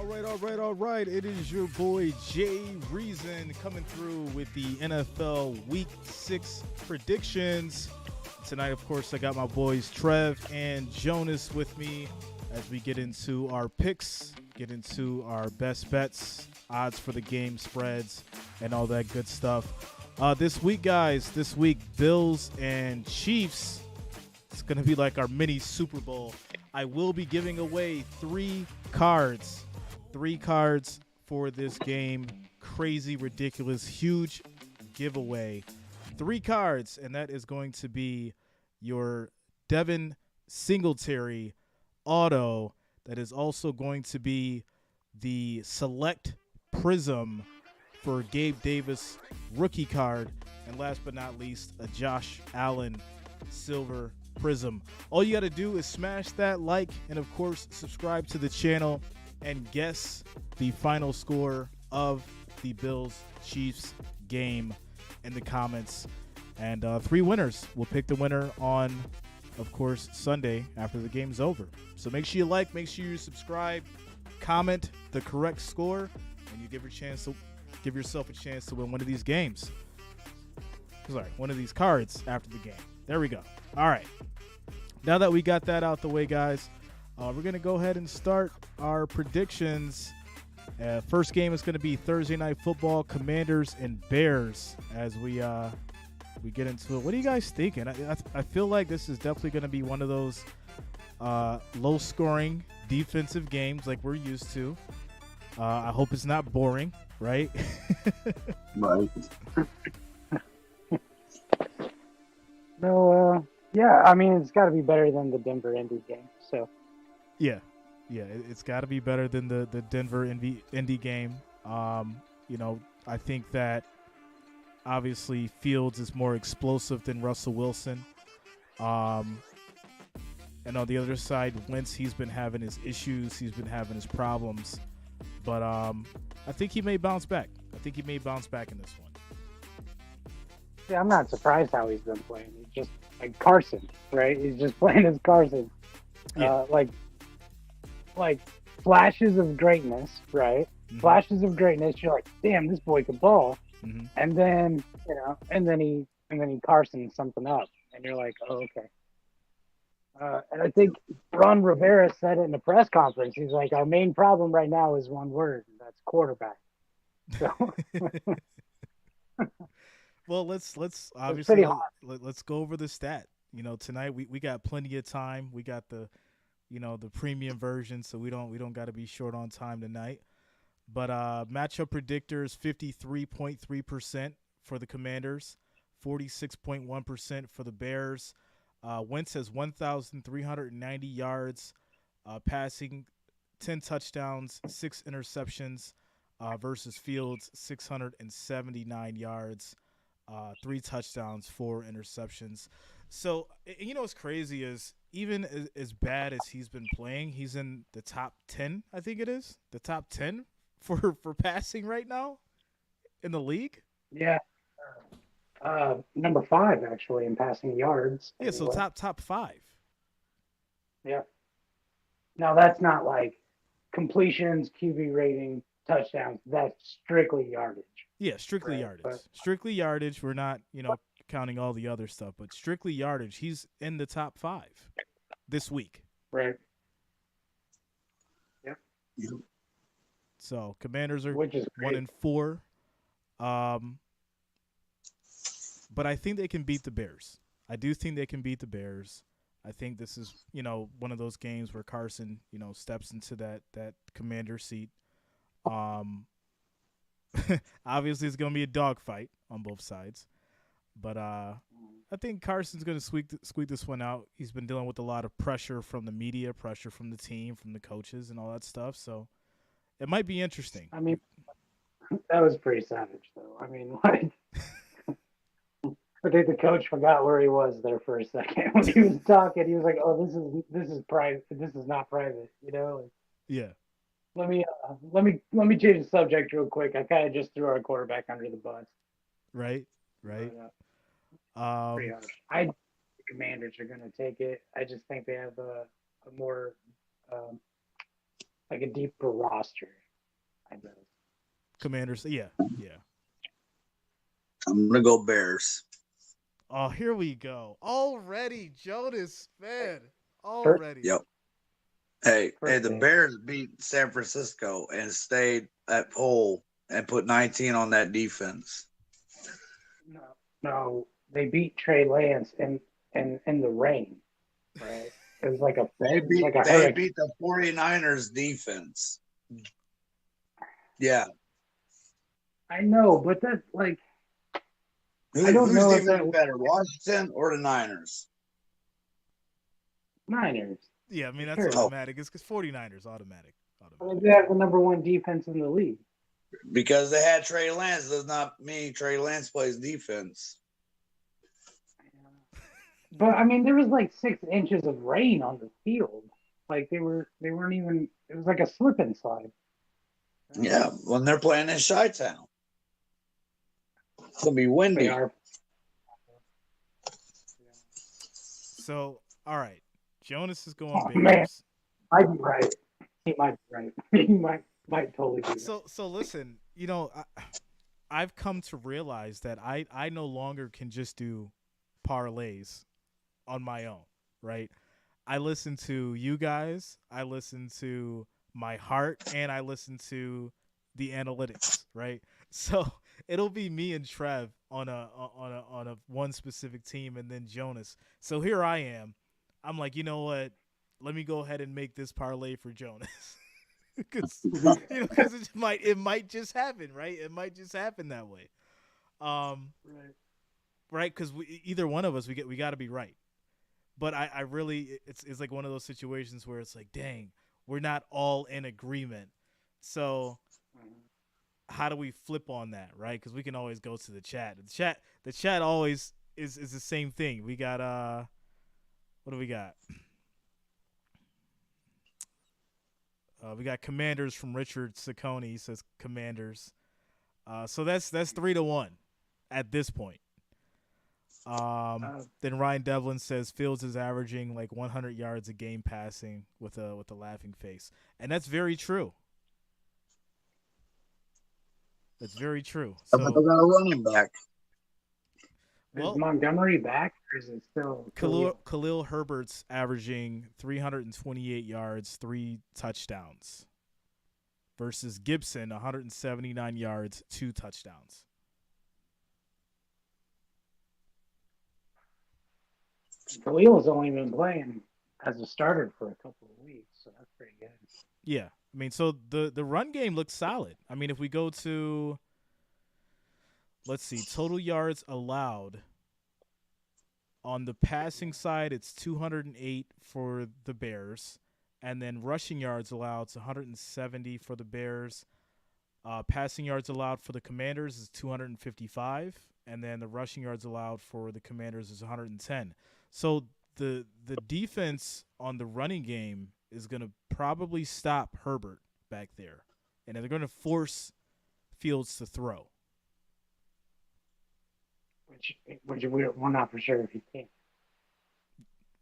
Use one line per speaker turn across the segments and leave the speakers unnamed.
All right. It is your boy Jay Reason coming through with the NFL Week 6 predictions. Tonight, of course, I got my boys Trev and Jonas with me as we get into our picks, get into our best bets, odds for the game, spreads, and all that good stuff. This week, Bills and Chiefs. It's going to be like our mini Super Bowl. I will be giving away three cards for this game. Crazy, ridiculous, huge giveaway. Three cards, and that is going to be your Devin Singletary auto. That is also going to be the Select Prism for Gabe Davis rookie card. And last but not least, a Josh Allen Silver Prism. All you got to do is smash that like and, of course, subscribe to the channel and guess the final score of the Bills-Chiefs game in the comments. And three winners. We'll pick the winner on, of course, Sunday after the game's over. So make sure you like, make sure you subscribe, comment the correct score, and you give yourself a chance to win one of these games. Sorry, one of these cards after the game. There we go. All right. Now that we got that out the way, guys, we're going to go ahead and start our predictions. First game is going to be Thursday Night Football, Commanders and Bears, as we get into it. What are you guys thinking? I feel like this is definitely going to be one of those low-scoring defensive games like we're used to. I hope it's not boring, right?
Right.
No, yeah, I mean, it's got to be better than the Denver Indy game. So,
yeah, it's got to be better than the Denver Indy game. I think that obviously Fields is more explosive than Russell Wilson. And on the other side, Wentz, he's been having his issues, he's been having his problems, but I think he may bounce back. I think he may bounce back in this one.
yeah, I'm not surprised how he's been playing. He's just like Carson, right? He's just playing as Carson.
Yeah.
Like flashes of greatness, right? Mm-hmm. Flashes of greatness. You're like, damn, this boy could ball. Mm-hmm. And then, and then he Carsons something up, and you're like, oh, okay. And I think Ron Rivera said it in the press conference. He's like, our main problem right now is one word, and that's quarterback. So.
Well, let's obviously let's go over the stat. Tonight we got plenty of time. We got the premium version, so we don't got to be short on time tonight. But matchup predictors: 53.3% for the Commanders, 46.1% for the Bears. Wentz has 1,390 yards passing, 10 touchdowns, 6 interceptions versus Fields 679 yards. 3 touchdowns, 4 interceptions. So, what's crazy is even as bad as he's been playing, he's in the top 10, I think it is. The top 10 for passing right now in the league.
Yeah. Number 5, actually, in passing yards.
Yeah, so top 5.
Yeah. Now, that's not like completions, QB rating, touchdowns. That's strictly yardage.
Yeah, strictly yardage. Strictly yardage. We're not, counting all the other stuff, but strictly yardage. He's in the top 5 this week.
Right. Yep.
So Commanders are
Which is
1-4. But I think they can beat the Bears. I do think they can beat the Bears. I think this is, one of those games where Carson, steps into that commander seat. Obviously, it's going to be a dogfight on both sides. But I think Carson's going to squeak this one out. He's been dealing with a lot of pressure from the media, pressure from the team, from the coaches, and all that stuff. So it might be interesting.
I mean, that was pretty savage, though. I mean, like, I think the coach forgot where he was there for a second when he was talking. He was like, "Oh, this is private. This is not private," Like,
yeah.
Let me change the subject real quick. I kind of just threw our quarterback under the bus.
Right.
Pretty harsh. The Commanders are going to take it. I just think they have a more like a deeper roster, I guess.
Commanders, yeah.
I'm gonna go Bears.
Oh, here we go. Already, Jonas, man.
First,
Already.
Yep. Hey,
first
the
pick.
Bears beat San Francisco and stayed at pole and put 19 on that defense.
No, they beat Trey Lance in the rain, right? It was like a
They
hurricane.
beat the 49ers defense. Yeah.
I know, but that's like I don't
Whose
know if
defense
that
is better, Washington or the Niners?
Niners.
Yeah, I mean, that's
Sure.
automatic. It's because 49ers, automatic.
They have the number one defense in the league.
Because they had Trey Lance does not mean Trey Lance plays defense.
But I mean, there was like 6 inches of rain on the field. Like they weren't even. It was like a slip and slide.
Yeah, when they're playing in Chi-Town. It's going to be windy.
They are.
So, all right. Jonas is going Bears.
Man, might be right. He might be right. He might totally be right.
So listen, you know, I've come to realize that I no longer can just do parlays on my own, right? I listen to you guys, I listen to my heart, and I listen to the analytics, right? So it'll be me and Trev on a one specific team, and then Jonas. So here I am. I'm like, you know what? Let me go ahead and make this parlay for Jonas. Because it might just happen, right? It might just happen that way, right? Because either one of us we got to be right. But I really it's like one of those situations where it's like, dang, we're not all in agreement. So how do we flip on that, right? Because we can always go to the chat. The chat always is the same thing. We got what do we got? We got Commanders from Richard Saccone. He says Commanders. So that's 3-1 at this point. Then Ryan Devlin says Fields is averaging like 100 yards a game passing with a laughing face, and that's very true. That's very true. So
But they got a running back.
Is Montgomery back, or is it still
Khalil Herbert's averaging 328 yards, 3 touchdowns, versus Gibson 179 yards, 2 touchdowns.
Khalil's only been playing as a starter for a couple of weeks, so that's pretty good.
Yeah, I mean, so the run game looks solid. I mean, if we go to, let's see, total yards allowed. On the passing side, it's 208 for the Bears, and then rushing yards allowed is 170 for the Bears. Passing yards allowed for the Commanders is 255, and then the rushing yards allowed for the Commanders is 110. So the defense on the running game is going to probably stop Herbert back there, and they're going to force Fields to throw.
Which we're not for sure if he can.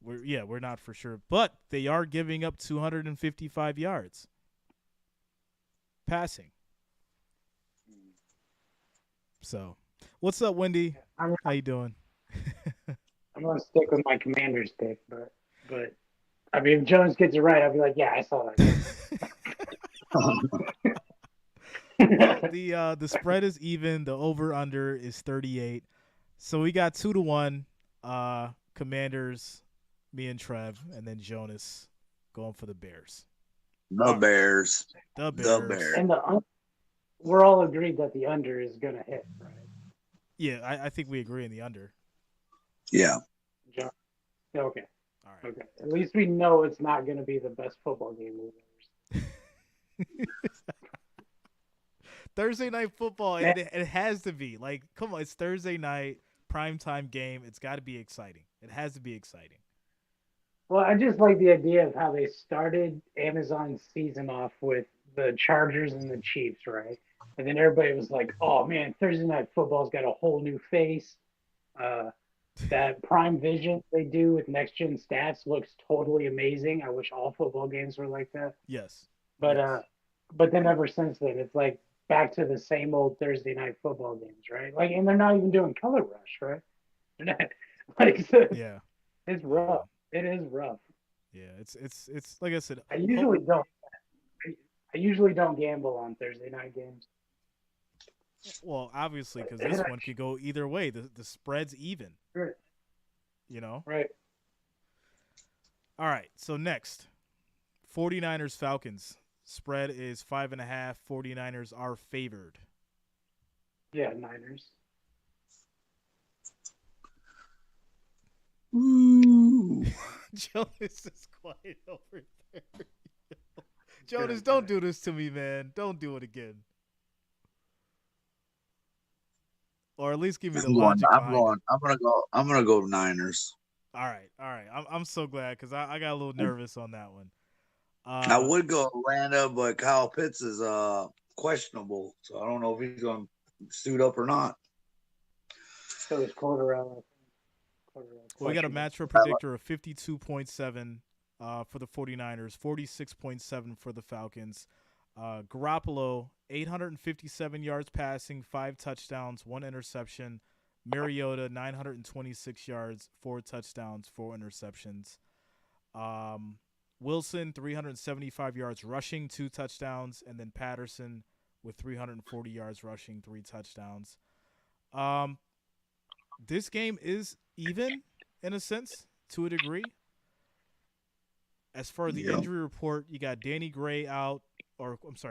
We're not for sure, but they are giving up 255 yards passing. So, what's up, Wendy? How you doing?
I'm gonna stick with my Commanders pick, but I mean, if Jones gets it right, I'll be like, yeah, I saw that.
Well, the spread is even. The over under is 38. So we got 2-1. Commanders, me and Trev, and then Jonas going for the Bears.
The Bears.
The Bears.
And we're all agreed that the under is gonna hit, right?
Yeah, I think we agree on the under.
Yeah.
Okay.
All right.
Okay. At least we know it's not gonna be the best football game we've ever seen.
Thursday night football, it has to be. Like, come on, it's Thursday night, primetime game. It's got to be exciting. It has to be exciting.
Well, I just like the idea of how they started Amazon's season off with the Chargers and the Chiefs, right? And then everybody was like, oh, man, Thursday night football's got a whole new face. That Prime Vision they do with next-gen stats looks totally amazing. I wish all football games were like that.
Yes.
But then ever since then, it's like back to the same old Thursday night football games, right? Like, and they're not even doing color rush, right? They're not, like, so
Yeah.
it's
Yeah.
rough. It is rough.
Yeah. It's like I said.
I usually don't. I usually don't gamble on Thursday night games.
Well, obviously, because this one could go either way. The spread's even.
Right.
You know.
Right.
All right. So next, 49ers Falcons. Spread is 5.5. 49ers are favored.
Yeah, Niners.
Ooh.
Jonas is quiet over there. Jonas, don't do this to me, man. Don't do it again. Or at least give me the logic behind it.
I'm gonna go Niners.
All right. I'm so glad because I got a little nervous on that one.
I would go Atlanta, but Kyle Pitts is questionable, so I don't know if he's gonna suit up or not.
So is Cordarrelle.
We got a match for predictor of 52.7 for the 49ers, 46.7 for the Falcons. Garoppolo, 857 yards passing, 5 touchdowns, 1 interception. Mariota, 926 yards, 4 touchdowns, 4 interceptions. Wilson, 375 yards rushing, 2 touchdowns. And then Patterson with 340 yards rushing, 3 touchdowns. This game is even, in a sense, to a degree. As far as the injury report, you got Danny Gray out,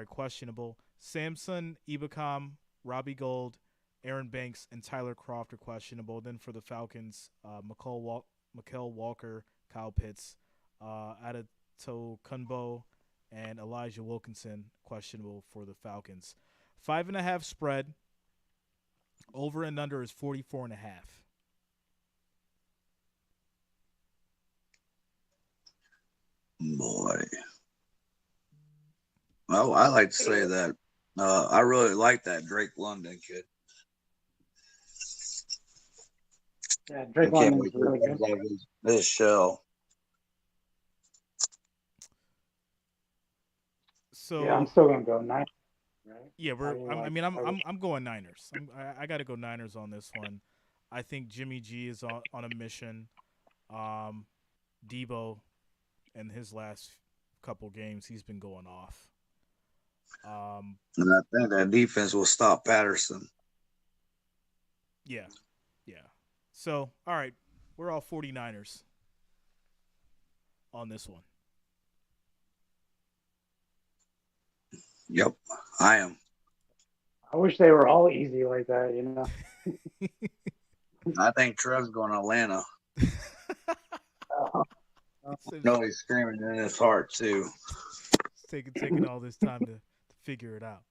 questionable. Samson Ebukam, Robbie Gould, Aaron Banks, and Tyler Croft are questionable. Then for the Falcons, Mikael Walker, Kyle Pitts, Adato Kunbo, and Elijah Wilkinson questionable for the Falcons. 5.5 spread. Over and under is 44.5.
Boy. Well, I like to say that I really like that Drake London kid.
Yeah, Drake London's really good.
This shell.
So
yeah, I'm still gonna go Niners. Right?
Yeah, I'm going Niners. I got to go Niners on this one. I think Jimmy G is on a mission. Debo, in his last couple games, he's been going off.
And I think that defense will stop Patterson.
Yeah. So, all right, we're all 49ers on this one.
Yep, I am.
I wish they were all easy like that, you know.
I think Trev's going to Atlanta. No, he's screaming in his heart too.
It's taking all this time to figure it out.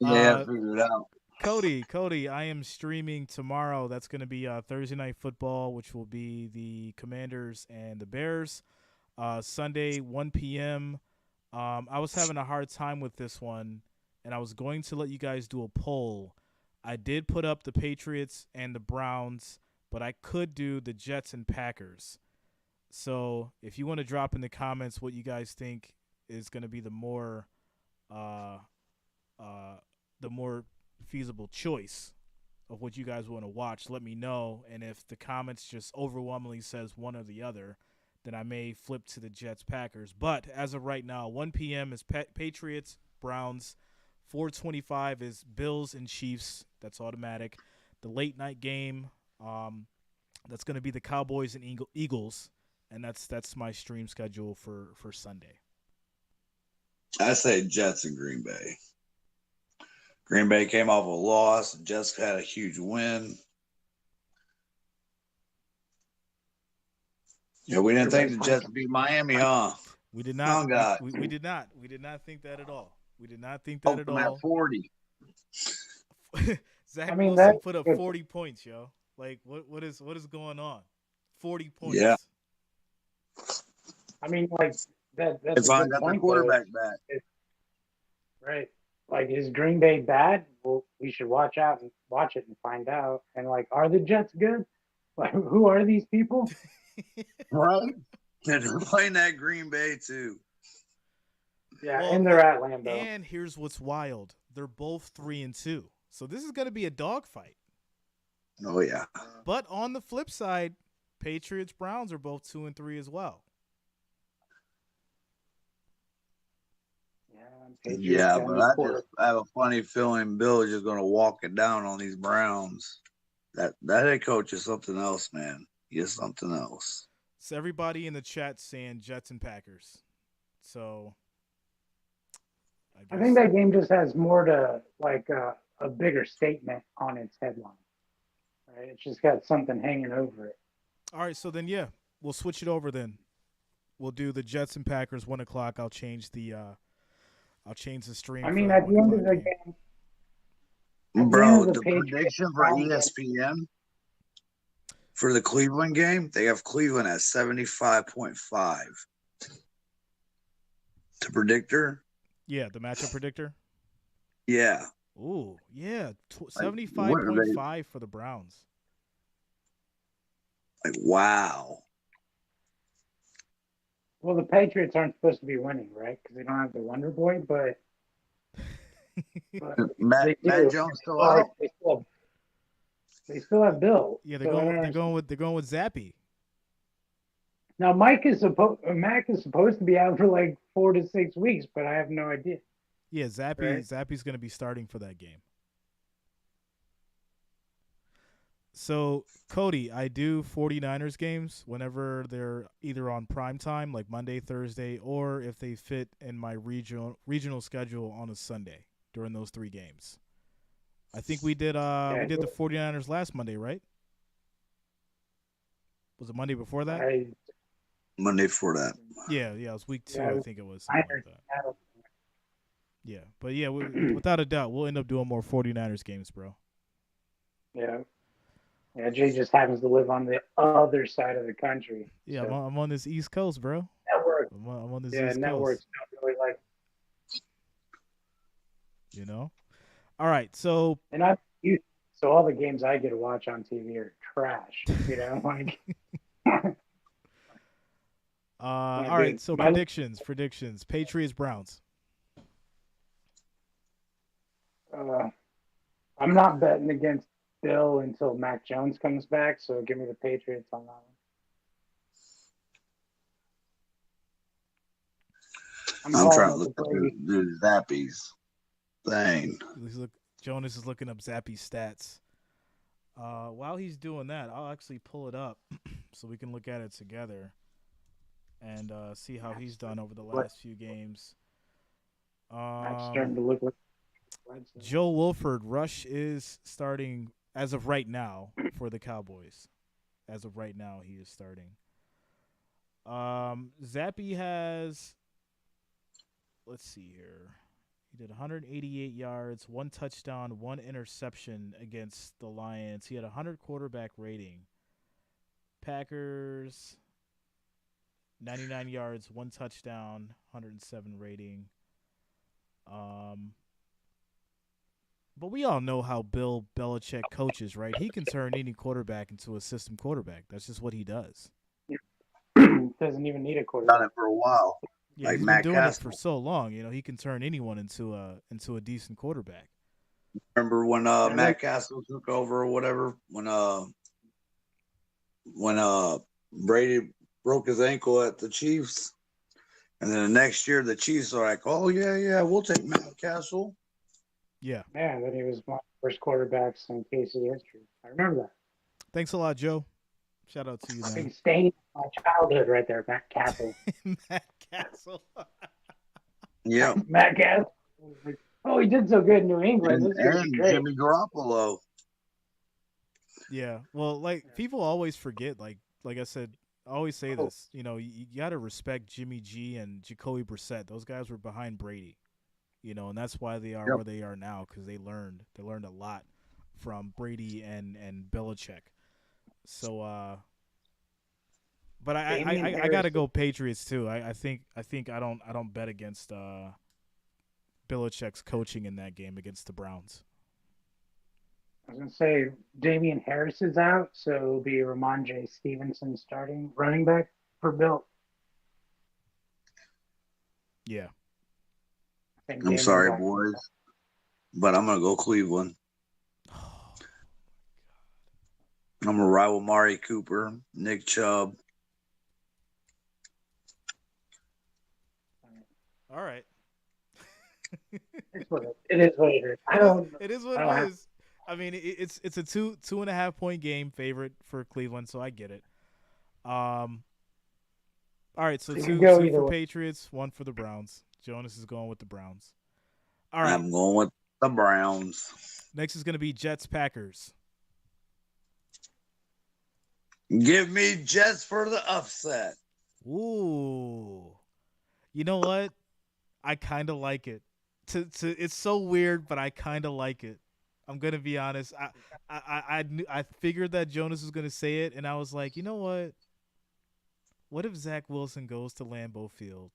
Yeah, figure it out.
Cody, I am streaming tomorrow. That's going to be Thursday Night Football, which will be the Commanders and the Bears. Sunday, 1 p.m. I was having a hard time with this one, and I was going to let you guys do a poll. I did put up the Patriots and the Browns, but I could do the Jets and Packers. So if you want to drop in the comments what you guys think is going to be the more feasible choice of what you guys want to watch, let me know. And if the comments just overwhelmingly says one or the other, then I may flip to the Jets Packers. But as of right now, 1 p.m. is Patriots, Browns. 4:25 is Bills and Chiefs. That's automatic. The late night game, that's going to be the Cowboys and Eagles, and that's my stream schedule for Sunday.
I say Jets and Green Bay. Green Bay came off a loss. Jets had a huge win. Yeah, we didn't think the Jets beat Miami, huh?
We did not.
Oh, God.
We did not. We did not think that at all. We did not think that at all.
At 40.
Zach Wilson put up 40 points, yo. Like, what is going on? 40 points.
Yeah.
I mean, like that's
if I got the quarterback back.
Right. Like, is Green Bay bad? Well, we should watch it and find out. And like, are the Jets good? Like, who are these people?
Right. And they're playing that Green Bay too.
Yeah,
Well,
and they're at Lambeau.
And here's what's wild: they're both 3-2, so this is going to be a dogfight.
Oh yeah.
But on the flip side, Patriots Browns are both 2-3 as well.
Yeah, but I have a funny feeling Bill is just going to walk it down on these Browns. That head coach is something else, man. He is something else.
So everybody in the chat saying Jets and Packers. So
I think that game just has more to like a bigger statement on its headline. Right? It's just got something hanging over it.
All right, so then we'll switch it over then. We'll do the Jets and Packers 1:00. I'll change the stream.
I mean, at the end of the game,
bro, the prediction for ESPN for the Cleveland game, they have Cleveland at 75.5. The predictor.
Yeah, the matchup predictor.
Yeah.
Ooh, yeah, 75.5 for the Browns.
Like, wow.
Well, the Patriots aren't supposed to be winning, right? Because they don't have the Wonder Boy, but
Matt Jones still out.
They still have Bill.
Yeah, they're going with Zappy.
Now, Mac is supposed to be out for like 4 to 6 weeks, but I have no idea.
Yeah, Zappy's going to be starting for that game. So, Cody, I do 49ers games whenever they're either on prime time, like Monday, Thursday, or if they fit in my regional schedule on a Sunday during those 3 games. I think we did the 49ers last Monday, right? Was it Monday before that?
Monday before that.
Yeah, it was week 2, I think it was. Something like that. Yeah, but yeah, without a doubt, we'll end up doing more 49ers games, bro.
Yeah. Yeah, Jay just happens to live on the other side of the country.
Yeah, so. I'm on this East Coast, bro.
Network.
I'm on this East Coast.
Networks don't really like.
You know? All right, so.
And so all the games I get to watch on TV are trash. You know, like.
All right, so predictions. Patriots, Browns.
I'm not betting against Bill until Mac Jones comes back, so give me the Patriots on that one.
I'm trying to look at the Zappy's thing.
Jonas is looking up Zappy's stats. While he's doing that, I'll actually pull it up so we can look at it together and see how he's done over the last few games.
That's starting to look like
Joe Wolford. Rush is starting as of right now for the Cowboys. As of right now, he is starting. Zappy has, let's see here. He did 188 yards, 1 touchdown, 1 interception against the Lions. He had 100 quarterback rating. Packers, 99 yards, 1 touchdown, 107 rating. But we all know how Bill Belichick coaches, right? He can turn any quarterback into a system quarterback. That's just what he does.
Doesn't even need a quarterback.
Done it for a while.
Yeah, he's been doing it for so long. You know, he can turn anyone into a decent quarterback.
Remember when Matt Castle took over or whatever? When Brady broke his ankle at the Chiefs, and then the next year the Chiefs are like, "Oh yeah, we'll take Matt Castle."
Yeah.
Yeah, that he was one of the first quarterbacks in KC history. I remember that.
Thanks a lot, Joe. Shout out to you, man.
Big stain in my childhood right there, Matt Castle.
Matt Castle.
Yeah.
Matt Castle. Oh, he did so good in New England.
And Jimmy Garoppolo.
Yeah. Well, like people always forget, like I said, I always say this, you know, you got to respect Jimmy G and Jacoby Brissett. Those guys were behind Brady. You know, and that's why they are where they are now, because they learned a lot from Brady and Belichick. So, but I gotta go Patriots too. I think I don't bet against Belichick's coaching in that game against the Browns.
I was gonna say Damian Harris is out, so it'll be Ramondre Stevenson starting running back for Bill.
Yeah.
I'm sorry, boys, but I'm gonna go Cleveland. I'm gonna ride with Mari Cooper, Nick Chubb.
All right.
It is what it is.
It is what it is. I mean, it's a 2.5 point game favorite for Cleveland, so I get it. All right, so two for Patriots, 1 for the Browns. Jonas is going with the Browns. All right,
I'm going with the Browns.
Next is going to be Jets Packers.
Give me Jets for the upset.
Ooh, you know what? I kind of like it. It's so weird, but I kind of like it. I'm gonna be honest. I figured that Jonas was gonna say it, and I was like, you know what? What if Zach Wilson goes to Lambeau Field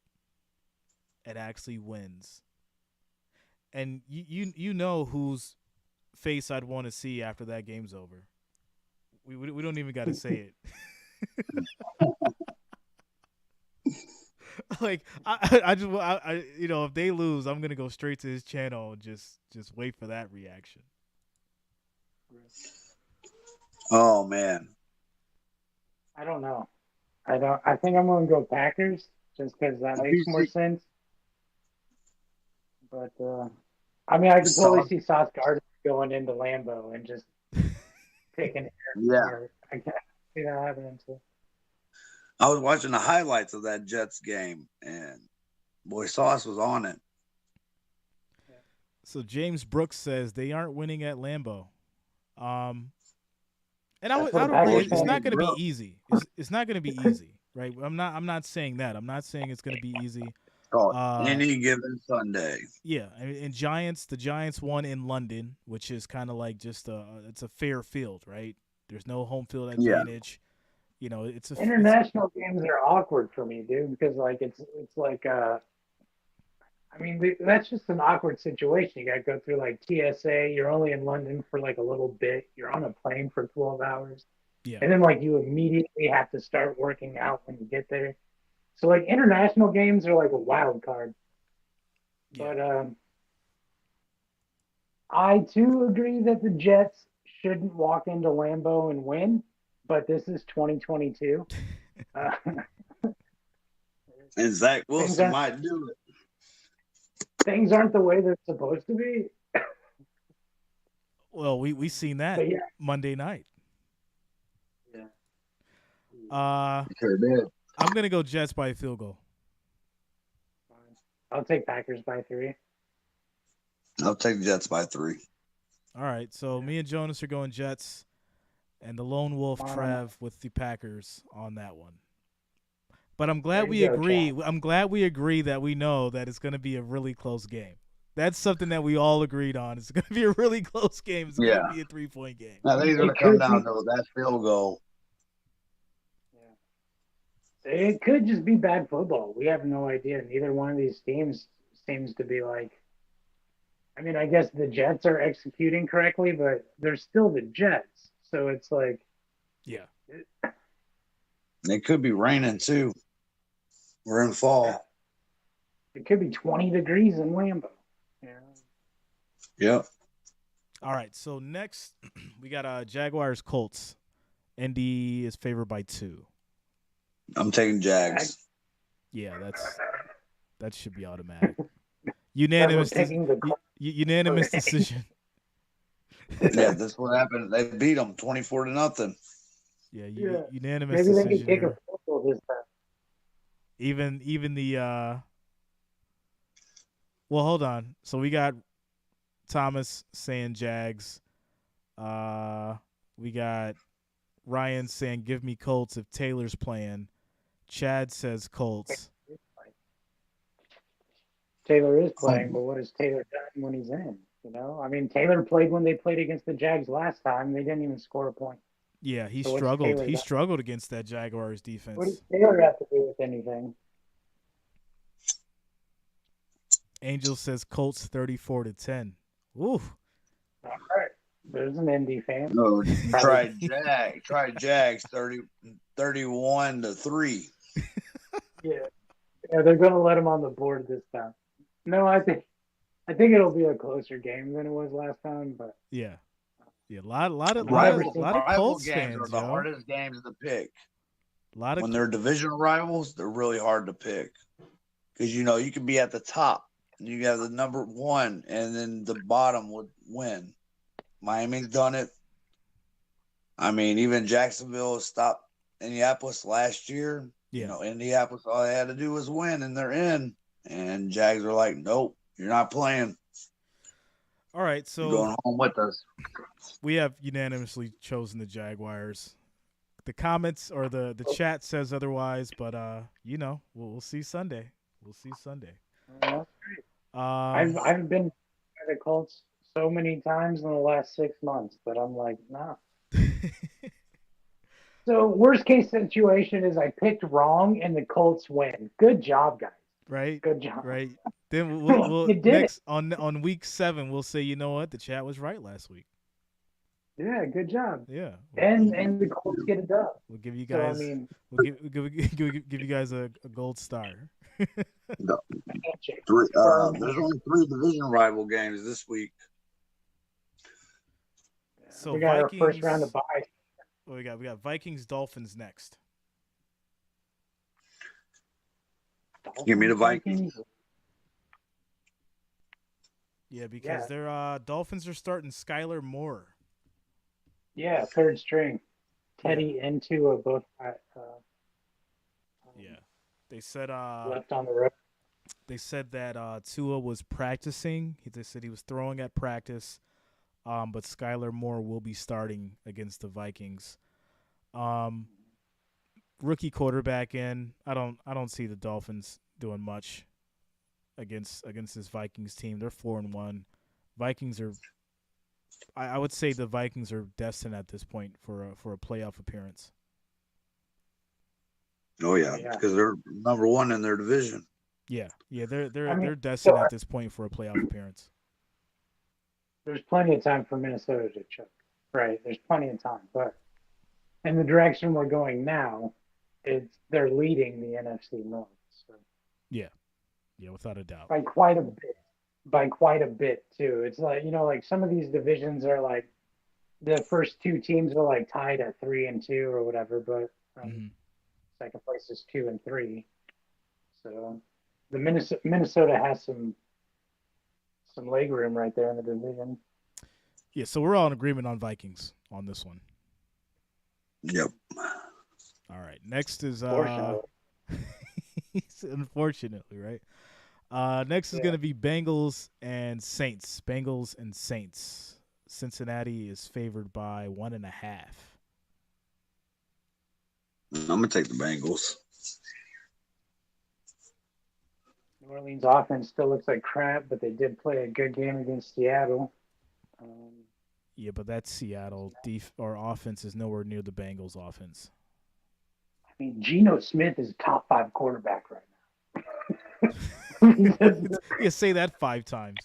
and actually wins? And you know whose face I'd want to see after that game's over. We don't even got to say it. Like I just if they lose, I'm gonna go straight to his channel and just wait for that reaction.
Oh man,
I don't know. I think I'm gonna go Packers just because that makes more sense. But I mean, I could totally see Sauce Gardner going into Lambeau and just taking it.
Yeah,
I can't see that happening too.
I was watching the highlights of that Jets game, and boy, Sauce was on it.
So James Brooks says they aren't winning at Lambeau. And I don't really, it's not going to be easy. It's not going to be easy, right? I'm not saying that. I'm not saying it's going to be easy.
Any given Sunday.
Yeah, and the Giants won in London, which is kind of like just it's a fair field, right? There's no home field advantage. Yeah. You know,
international games are awkward for me, dude, because like it's like I mean, that's just an awkward situation. You got to go through like TSA. You're only in London for like a little bit. You're on a plane for 12 hours.
Yeah.
And then like you immediately have to start working out when you get there. So like international games are like a wild card. Yeah. But I too agree that the Jets shouldn't walk into Lambeau and win, but this is 2022.
And Zach Wilson might do it.
Things aren't the way they're supposed to be.
Well, we seen that Monday night.
Yeah. Sure did.
I'm gonna go Jets by a field goal.
I'll take Packers by 3.
I'll take Jets by 3.
All right, so me and Jonas are going Jets, and the lone wolf Trev with the Packers on that one. But I'm glad we agree. I'm glad we agree that we know that it's going to be a really close game. That's something that we all agreed on. It's going to be a really close game. It's going to be a 3-point game.
I think it's going to come down to that field goal.
Yeah. It could just be bad football. We have no idea. Neither one of these teams seems to be like. I mean, I guess the Jets are executing correctly, but they're still the Jets. So it's like.
Yeah.
It could be raining too. We're in fall.
It could be 20 degrees in Lambeau. Yeah.
Yep.
All right. So next, we got Jaguars Colts. Indy is favored by 2.
I'm taking Jags.
Yeah, that should be automatic. Unanimous decision.
Yeah, this is what happened. They beat them 24-0.
Yeah, unanimous
Maybe
decision.
They can take a football this time.
Even the well, hold on. So we got Thomas saying Jags. We got Ryan saying give me Colts if Taylor's playing. Chad says Colts.
Taylor is playing, but what has Taylor done when he's in? You know, I mean, Taylor played when they played against the Jags last time. They didn't even score a point.
Yeah, he struggled. He struggled against that Jaguars defense.
What does Taylor have to do with anything?
Angel says Colts 34-10. Ooh.
All right. There's an Indy fan.
No, try Jags 31-3.
Yeah, they're going to let him on the board this time. No, I think I think it'll be a closer game than it was last time, but
Yeah. Yeah, a lot of
Rival
Colts
games are
fans,
the
yo.
hardest games to pick.
When
they're divisional rivals, they're really hard to pick because you can be at the top, you have the number one, and then the bottom would win. Miami's done it. I mean, even Jacksonville stopped Indianapolis last year.
Yeah.
Indianapolis, all they had to do was win, and they're in. And Jags are like, nope, you're not playing.
All right, so
you're going home with us.
We have unanimously chosen the Jaguars. The comments or the chat says otherwise, but we'll see Sunday. We'll see Sunday.
That's great. I've been by the Colts so many times in the last 6 months, but I'm like, nah. So worst case situation is I picked wrong and the Colts win. Good job, guys.
Right.
Good job.
Right. Then we'll next
it.
on week 7 we'll say, you know what, the chat was right last week.
Yeah, good job.
Yeah.
And the Colts get a dub.
We'll give you guys. So, we'll give you guys a gold star.
No. There's only 3 division rival games this week.
So
we got
Vikings,
our first round of bye.
What we got Vikings Dolphins next.
Give me the Vikings.
Yeah, because their Dolphins are starting Skylar Moore.
Yeah, third string. Teddy and Tua both
they said
left on the road.
They said that Tua was practicing. They said he was throwing at practice, but Skylar Moore will be starting against the Vikings. Rookie quarterback in. I don't see the Dolphins doing much against this Vikings team. They're 4-1. Vikings are. I would say the Vikings are destined at this point for a playoff appearance.
Oh yeah, because they're number 1 in their division.
Yeah, they're destined at this point for a playoff appearance.
There's plenty of time for Minnesota to choke. Right, there's plenty of time, but in the direction we're going now, they're leading the NFC North. So.
Yeah, without a doubt.
By quite a bit too. It's like like some of these divisions are like the first 2 teams are like tied at 3 and 2 or whatever, but second place is 2 and 3. So the Minnesota has some leg room right there in the division.
Yeah, so we're all in agreement on Vikings on this one.
Yep.
All right. Next is unfortunately, right? Next is going to be Bengals and Saints. Bengals and Saints. Cincinnati is favored by 1.5.
I'm going to take the Bengals.
New Orleans offense still looks like crap, but they did play a good game against Seattle.
Yeah, but that Seattle offense is nowhere near the Bengals offense.
I mean, Geno Smith is a top 5 quarterback right now.
Yeah, say that 5 times.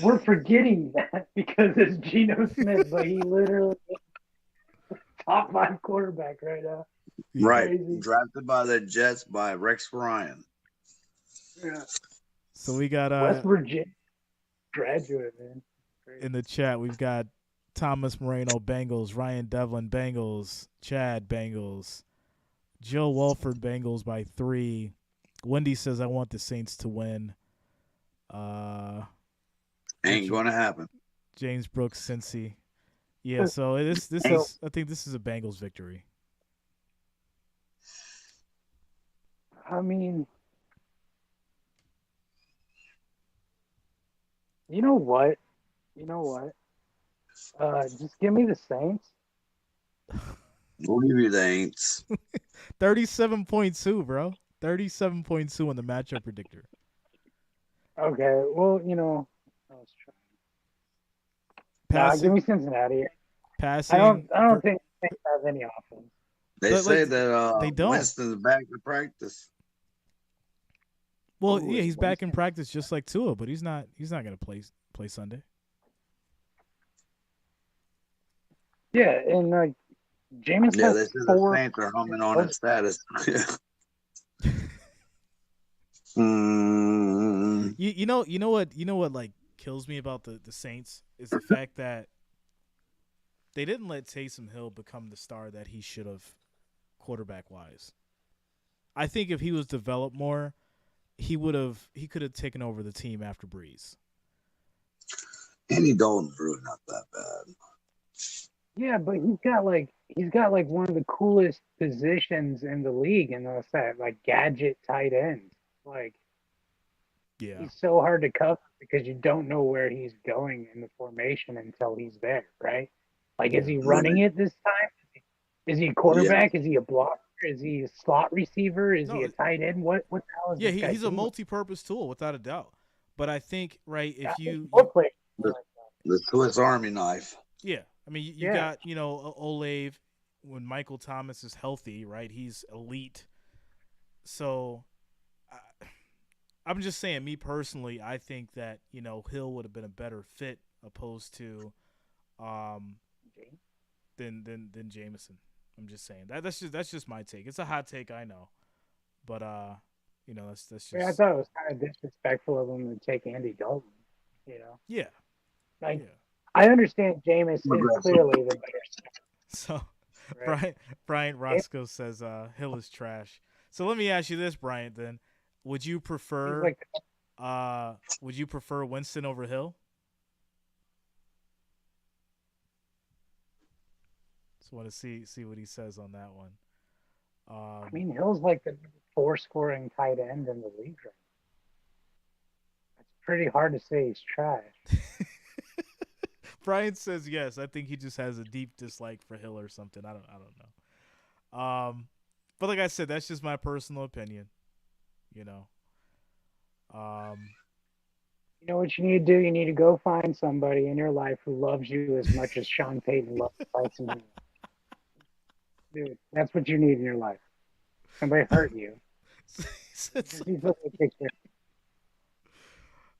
We're forgetting that because it's Geno Smith, but he literally is top 5 quarterback right now.
Right. Crazy. Drafted by the Jets by Rex Ryan.
Yeah.
So we got
West Virginia graduate, man.
Crazy. In the chat, we've got Thomas Moreno Bengals, Ryan Devlin Bengals, Chad Bengals, Joe Walford Bengals by 3. Wendy says I want the Saints to win.
Ain't gonna happen.
James Brooks, Cincy. Yeah, so this is I think this is a Bengals victory.
I mean, you know what? Just give me the Saints.
We'll give you the Aints.
37.2, bro. 37.2 on the matchup predictor.
Okay, well, I was trying. Give me Cincinnati.
Passing.
I don't think they have any offense.
They say that
they don't.
Winston's back to practice.
Well, yeah, he's back in practice just like Tua, but he's not going to play Sunday.
Yeah, and Jameis.
Yeah, they said the Saints are humming on his status.
You know what like kills me about the Saints is the fact that they didn't let Taysom Hill become the star that he should have quarterback wise. I think if he was developed more, he could have taken over the team after Breeze.
Andy Dalton's really not that bad.
Yeah, but he's got like one of the coolest positions in the league, and that's that like gadget tight end. Like,
Yeah,
he's so hard to cover because you don't know where he's going in the formation until he's there, right? Like, is he running it this time? Is he a quarterback?
Yeah.
Is he a blocker? Is he a slot receiver? Is he a tight end? What the hell is this guy
he's a
doing?
multi-purpose tool without a doubt. But I think if you
the Swiss Army knife.
yeah, I mean you got Olave when Michael Thomas is healthy, right? He's elite. So I'm just saying, me personally, I think that Hill would have been a better fit opposed to than Jameson. I'm just saying that's just my take. It's a hot take, I know, but that's just.
I thought it was kind of disrespectful of him to take Andy Dalton.
Yeah.
Like,
yeah.
I understand Jameis is clearly the better.
So, right? Bryant Roscoe says Hill is trash. So let me ask you this, Bryant. Then, would you prefer Winston over Hill? Just want to see what he says on that one.
I mean, Hill's like the 4 scoring tight end in the league right now. It's pretty hard to say he's trash.
Brian says yes. I think he just has a deep dislike for Hill or something. I don't know. But like I said, that's just my personal opinion. You know
what you need to do? You need to go find somebody in your life who loves you as much as Sean Payton loves Tyson Hill. Dude, that's what you need in your life. Somebody hurt you.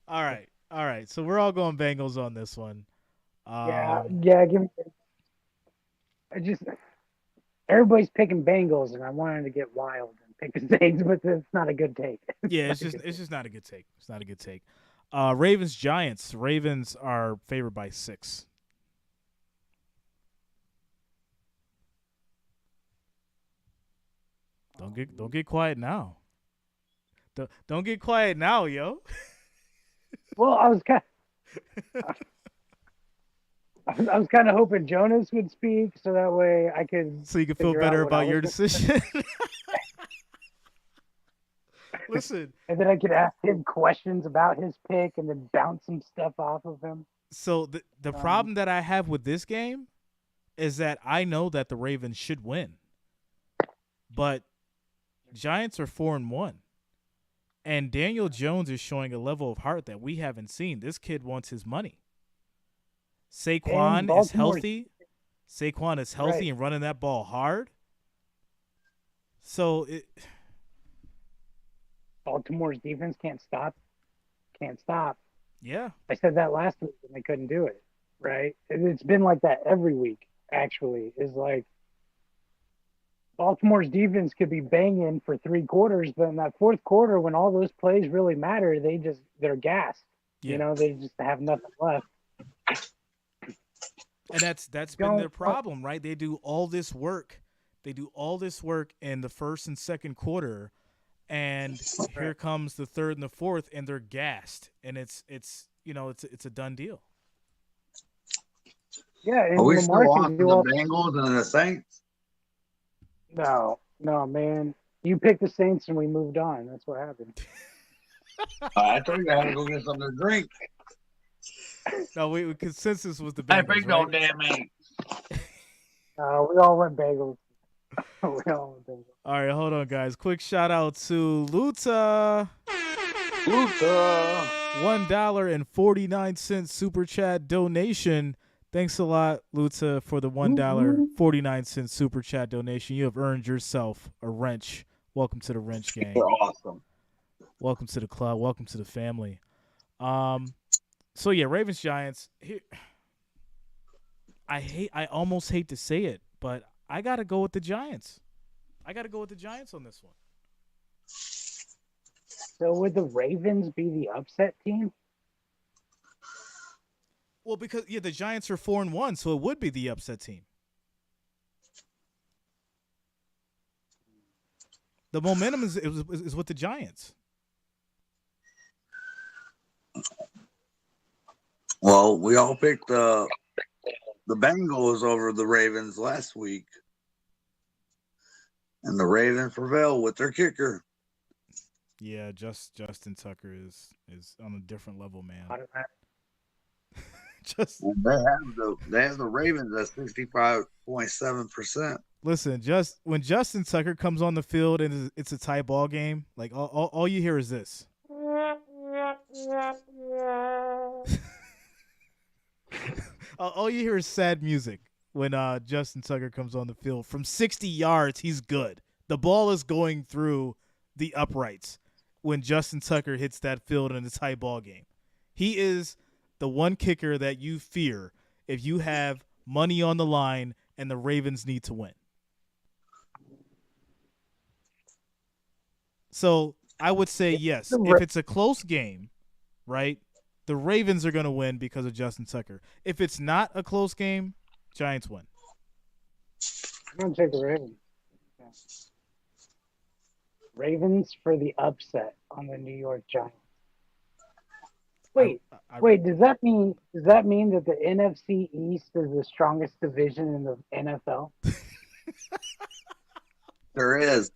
All right. So we're all going Bengals on this one.
Yeah. Give me. Everybody's picking Bengals, and I wanted to get wild and pick the Saints, but it's not a good take.
It's just not a good take. It's not a good take. Ravens Giants. Ravens are favored by 6. Don't get quiet now. Don't get quiet now, yo.
Well, I was kind of hoping Jonas would speak, so that way I could.
So you could feel better about your decision. Listen.
And then I could ask him questions about his pick, and then bounce some stuff off of him.
So the problem that I have with this game is that I know that the Ravens should win, but Giants are 4-1, and Daniel Jones is showing a level of heart that we haven't seen. This kid wants his money. Saquon is healthy. Saquon is healthy and running that ball hard. So
Baltimore's defense can't stop.
Yeah.
I said that last week and they couldn't do it, right? It's been like that every week, actually. Is like Baltimore's defense could be banging for 3 quarters, but in that 4th quarter, when all those plays really matter, they're gassed.
Yeah.
They just have nothing left.
And that's been their problem, right? They do all this work. In the first and second quarter, and here comes the third and the fourth, and they're gassed, and it's a done deal.
Yeah, and
are we
Lamar
still on the Bengals and the Saints?
No, man. You picked the Saints and we moved on. That's what happened.
I told you I had to go get something to drink.
No, consensus was the Bengals.
I picked no damn Saints.
We all went Bengals. All
right, hold on, guys. Quick shout out to Luta. $1.49 super chat donation. Thanks a lot, Luta, for the $1.49 super chat donation. You have earned yourself a wrench. Welcome to the wrench gang.
You're awesome.
Welcome to the club. Welcome to the family. So yeah, Ravens Giants. Here, I almost hate to say it, but I gotta go with the Giants. On this one.
So would the Ravens be the upset team?
Well, because the Giants are 4-1, so it would be the upset team. The momentum is with the Giants.
Well, we all picked the Bengals over the Ravens last week, and the Ravens prevailed with their kicker.
Yeah, Justin Tucker is on a different level, man.
And they have the Ravens at 65.7%.
Listen, when Justin Tucker comes on the field and it's a tie ball game, like all you hear is this. All you hear is sad music when Justin Tucker comes on the field. From 60 yards, he's good. The ball is going through the uprights when Justin Tucker hits that field in a tie ball game. He is the one kicker that you fear if you have money on the line and the Ravens need to win. So I would say yes. If it's a close game, right, the Ravens are going to win because of Justin Tucker. If it's not a close game, Giants win.
I'm going to take the Ravens. Yeah. Ravens for the upset on the New York Giants. Wait, does that mean that the NFC East is the strongest division in the NFL?
There is.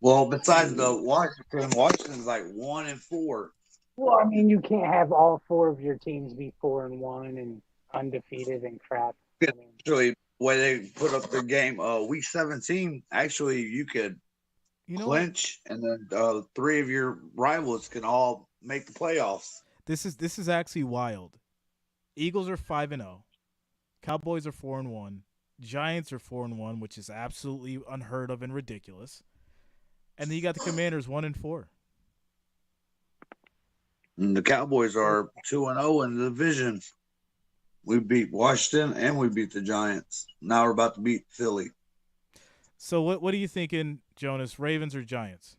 Well, besides the Washington's like 1-4.
Well, I mean, you can't have all four of your teams be 4-1 and undefeated and crap.
Actually, when they put up the game, week 17, actually you could clinch, and then three of your rivals can all make the playoffs.
This is actually wild. Eagles are 5-0, Cowboys are 4-1, Giants are 4-1, which is absolutely unheard of and ridiculous, and then you got the Commanders 1-4.
And the Cowboys are 2-0 in the division. We beat Washington and we beat the Giants. Now we're about to beat Philly.
So what are you thinking, Jonas? Ravens or Giants?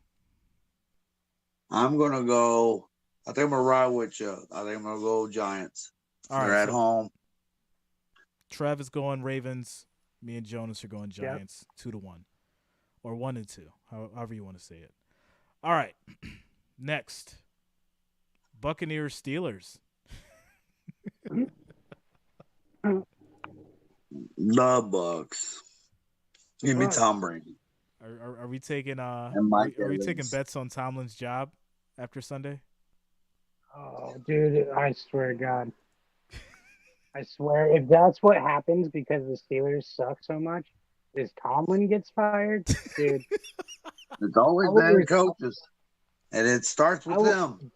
I'm gonna go. I think I'm gonna ride with you. I think I'm gonna go Giants. They're at home.
Trev is going Ravens. Me and Jonas are going Giants. 2-1, or 1-2, however you want to say it. All right. Next, Buccaneers Steelers.
The Bucks. Give me Tom Brady.
Are we taking are we taking bets on Tomlin's job after Sunday?
Oh, dude! I swear to God, I swear, if that's what happens because the Steelers suck so much, is Tomlin gets fired, dude.
It's always bad coaches, and it starts with them.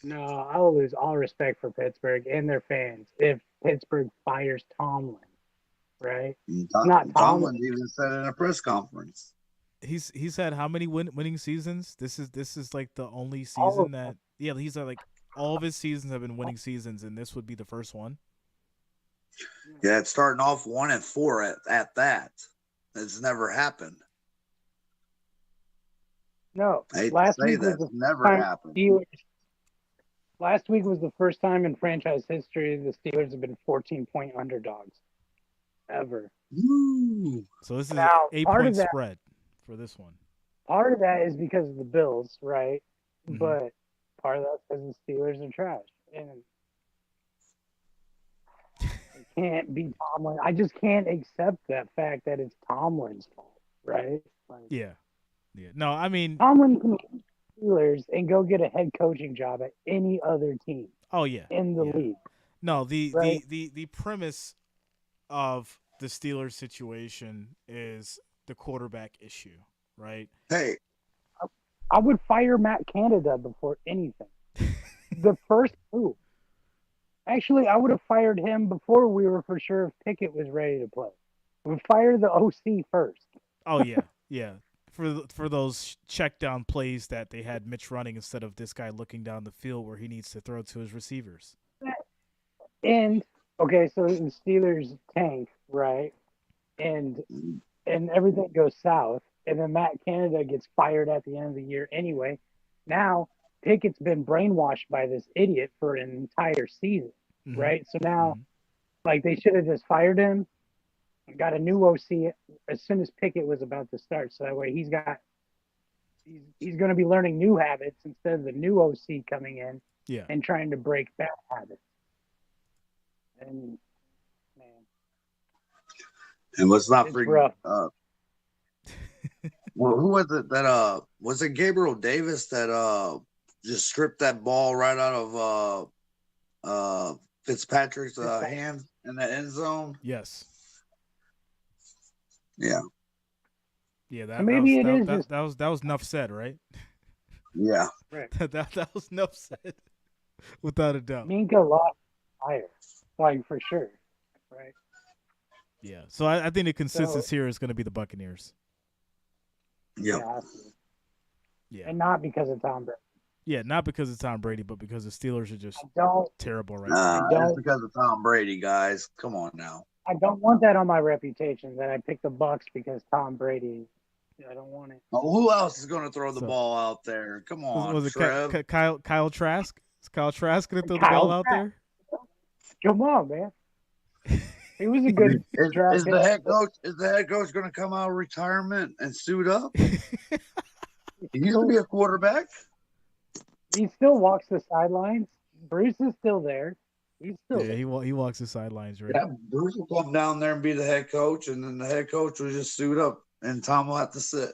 No, I will lose all respect for Pittsburgh and their fans if Pittsburgh fires Tomlin. Right? Not
Tomlin even said in a press conference.
He's had how many winning seasons? This is like the only season that he's like all of his seasons have been winning seasons, and this would be the first one.
Yeah, it's starting off 1-4 at that. It's never happened.
No, last week was the
never happened.
Last week was the first time in franchise history the Steelers have been 14-point underdogs. Ever.
Ooh.
So this is an 8-point spread for this one.
Part of that is because of the Bills, right? Mm-hmm. But part of that is because the Steelers are trash. And it can't be Tomlin. I just can't accept that fact that it's Tomlin's fault, right? Like,
yeah. No, I mean
Tomlin can beat the Steelers and go get a head coaching job at any other team.
Oh yeah.
In the league.
No, the premise of the Steelers situation is the quarterback issue, right?
Hey,
I would fire Matt Canada before anything. The first move. Actually, I would have fired him before we were for sure if Pickett was ready to play. We fire the OC first.
Oh yeah, yeah. For those check down plays that they had Mitch running instead of this guy looking down the field where he needs to throw to his receivers.
And okay, so the Steelers tank, right? And everything goes south, and then Matt Canada gets fired at the end of the year anyway. Now Pickett's been brainwashed by this idiot for an entire season, right? So now, like, they should have just fired him, got a new OC as soon as Pickett was about to start, so that way he's going to be learning new habits instead of the new OC coming in and trying to break bad habits. And man,
and let's not
it's
forget.
rough.
Well, who was it that was it Gabriel Davis that just stripped that ball right out of Fitzpatrick's hand in the end zone?
Yes.
Yeah.
Yeah, that was enough said, right?
Yeah.
Right.
that was enough said, without a doubt.
Minka lost fire, like, for sure, right?
Yeah. So I think the consensus here is going to be the Buccaneers.
Yeah.
Yeah.
And not because of Tom Brady.
Yeah, not because of Tom Brady, but because the Steelers are just terrible right
now. It's because of Tom Brady, guys. Come on now.
I don't want that on my reputation that I picked the Bucs because Tom Brady. I don't want it.
Well, who else is going to throw the ball out there? Come on,
was it
Trev.
Kyle Trask? Is Kyle Trask going to throw the ball out there?
Come on, man. He was a good
is the head coach going to come out of retirement and suit up? He used to be a quarterback.
He still walks the sidelines. Bruce is still there. He's still there.
He walks the sidelines, right?
Yeah, Bruce will come down there and be the head coach, and then the head coach will just suit up, and Tom will have to sit.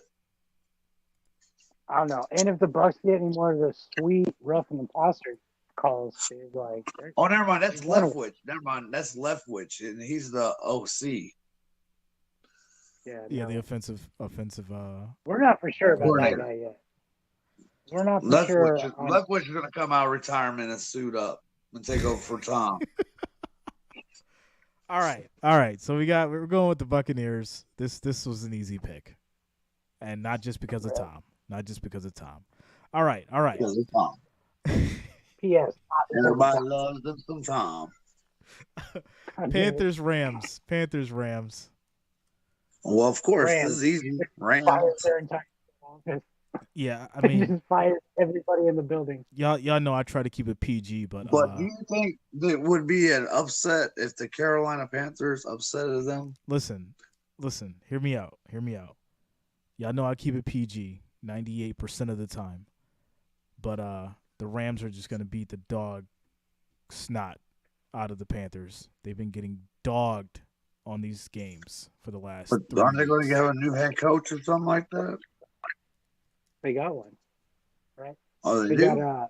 I don't know. And if the Bucs get any more of the sweet rough and the passer calls, dude, like,
oh, never mind. That's Leftwich. Never mind. That's Leftwich, and he's the OC.
Yeah, the offensive.
We're not for sure about that guy yet. We're not for sure.
Leftwich is going to come out of retirement and suit up and take over for Tom.
All right. So we're going with the Buccaneers. This was an easy pick, and not just because of Tom. All right.
Because of Tom.
P.S.
Everybody loves them some Tom.
Panthers Rams.
Well, of course, this is easy. Rams.
Yeah, I mean,
just fired everybody in the building.
Y'all know I try to keep it PG, but
do you think it would be an upset if the Carolina Panthers upsetted them?
Listen, hear me out. Y'all know I keep it PG 98% of the time, but the Rams are just gonna beat the dog snot out of the Panthers. They've been getting dogged on these games for the last.
But aren't they going to have a new head coach or something like that?
They got one, right?
Oh, they do?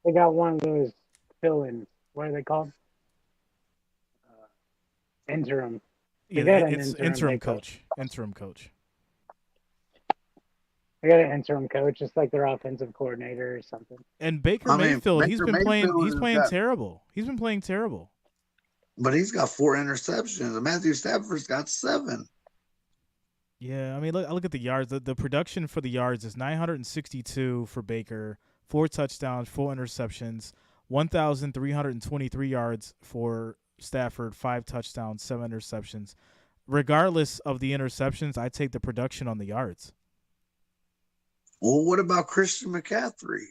They got one of those fill-ins. What are they called? Interim.
It's interim coach. Interim coach.
They got an interim coach, just like their offensive coordinator or something.
And Baker Mayfield, he's been playing terrible. He's been playing terrible.
But he's got 4 interceptions. And Matthew Stafford's got 7.
Yeah, I mean, I look at the yards. The production for the yards is 962 for Baker, 4 touchdowns, 4 interceptions, 1,323 yards for Stafford, 5 touchdowns, 7 interceptions. Regardless of the interceptions, I take the production on the yards.
Well, what about Christian McCaffrey?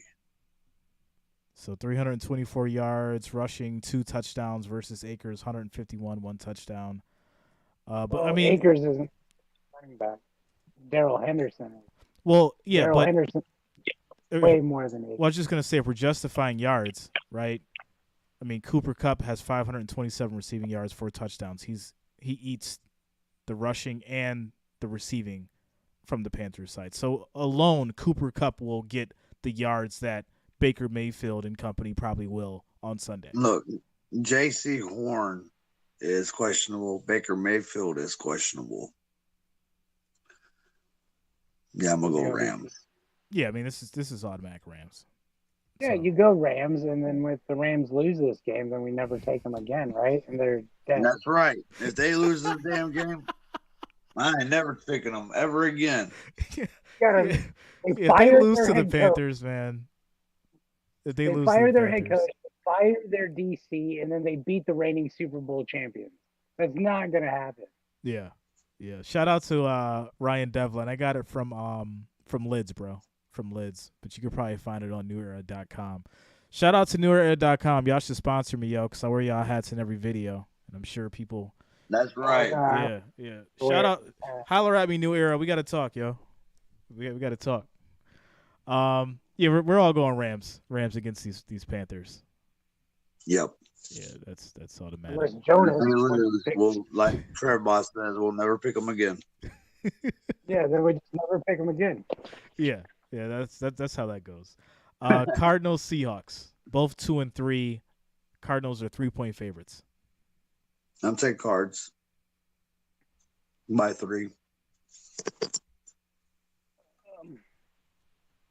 So 324 yards, rushing, 2 touchdowns versus Akers, 151, 1 touchdown. I mean,
Akers isn't running back. Darrell Henderson.
Well, yeah,
Darrell Henderson way more than Akers.
Well, I was just gonna say, if we're justifying yards, right? I mean, Cooper Kupp has 527 receiving yards, 4 touchdowns. He eats the rushing and the receiving from the Panthers side. So alone, Cooper Kupp will get the yards that Baker Mayfield and company probably will on Sunday.
Look, J.C. Horn is questionable. Baker Mayfield is questionable. Yeah, I'm gonna go Rams.
Yeah, I mean this is automatic Rams.
Yeah, you go Rams, and then if the Rams lose this game, then we never take them again, right? And they're dead.
That's right. If they lose this damn game, I ain't never picking them ever again.
If they lose to the Panthers, man. If they lose
fire
to the
their
Panthers.
head coach, fire their DC, and then they beat the reigning Super Bowl champions. That's not going to happen.
Yeah. Yeah. Shout out to Ryan Devlin. I got it from Lids, bro. From Lids. But you could probably find it on newera.com. Shout out to newera.com. Y'all should sponsor me, yo, because I wear y'all hats in every video. And I'm sure people.
That's right.
Yeah. Shout out. Holler at me, New Era. We got to talk, yo. We got to talk. Yeah, we're all going Rams. Rams against these Panthers.
Yep.
Yeah, that's all that matters.
Jonas.
Well, like Trevor Boss says, we'll never pick them again.
Yeah, then we just never pick them again.
Yeah, that's how that goes. Cardinals Seahawks, both 2-3. Cardinals are 3-point favorites.
I'm taking Cards by 3.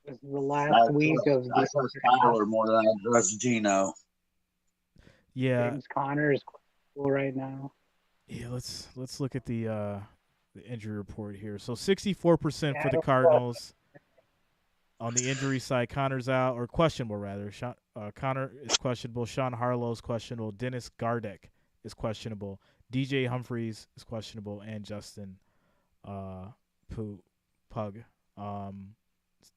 This is the last week of
I trust Tyler more than I trust Gino.
Yeah,
James Conner is cool right now.
Yeah, let's look at the injury report here. So 64% for the Cardinals. On the injury side, Connor's out, or questionable rather. Connor is questionable. Sean Harlow is questionable. Dennis Gardeck is questionable. DJ Humphreys is questionable, and Justin Pug.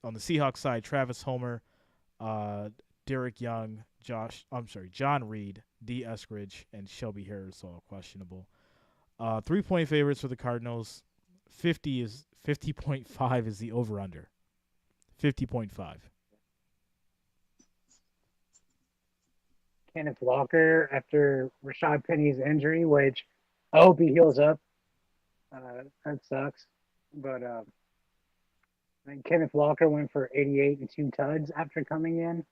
On the Seahawks side, Travis Homer, Derek Young, John Reed, D. Eskridge, and Shelby Harris all questionable. 3-point favorites for the Cardinals. 50.5 is the over-under. 50.5.
Kenneth Walker after Rashad Penny's injury, which I hope he heals up. That sucks. But I think Kenneth Walker went for 88 and 2 tuds after coming in.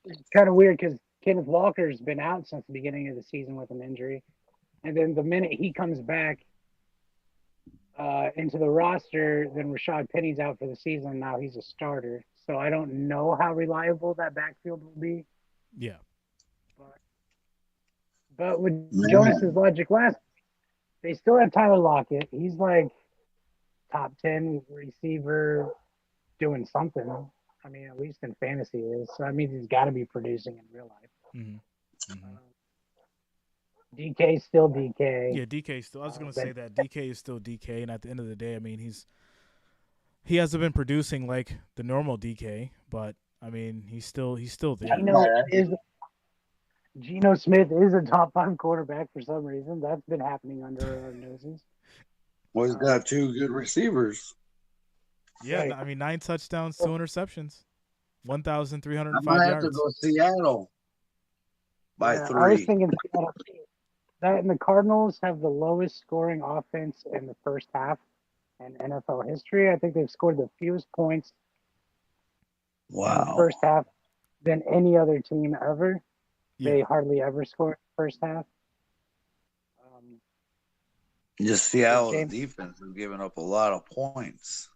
It's kind of weird because Kenneth Walker's been out since the beginning of the season with an injury. And then the minute he comes back into the roster, then Rashad Penny's out for the season. Now he's a starter. So I don't know how reliable that backfield will be.
Yeah.
But with Jonas's logic they still have Tyler Lockett. He's like top 10 receiver doing something. I mean, at least in fantasy is. So that means he's got to be producing in real life.
Mm-hmm. Mm-hmm.
DK still DK.
Yeah, DK still. I was going to say that DK is still DK, and at the end of the day, I mean, he hasn't been producing like the normal DK, but I mean, he's still there.
Geno Smith is a top 5 quarterback for some reason. That's been happening under our noses.
Well, he's got 2 good receivers.
Yeah, right. I mean, 9 touchdowns, 2 interceptions, 1,305 yards.
I might have to go Seattle by 3.
I was thinking Seattle. That and the Cardinals have the lowest scoring offense in the first half in NFL history. I think they've scored the fewest points in the first half than any other team ever. Yeah. They hardly ever score in the first half.
Just Seattle's defense has given up a lot of points.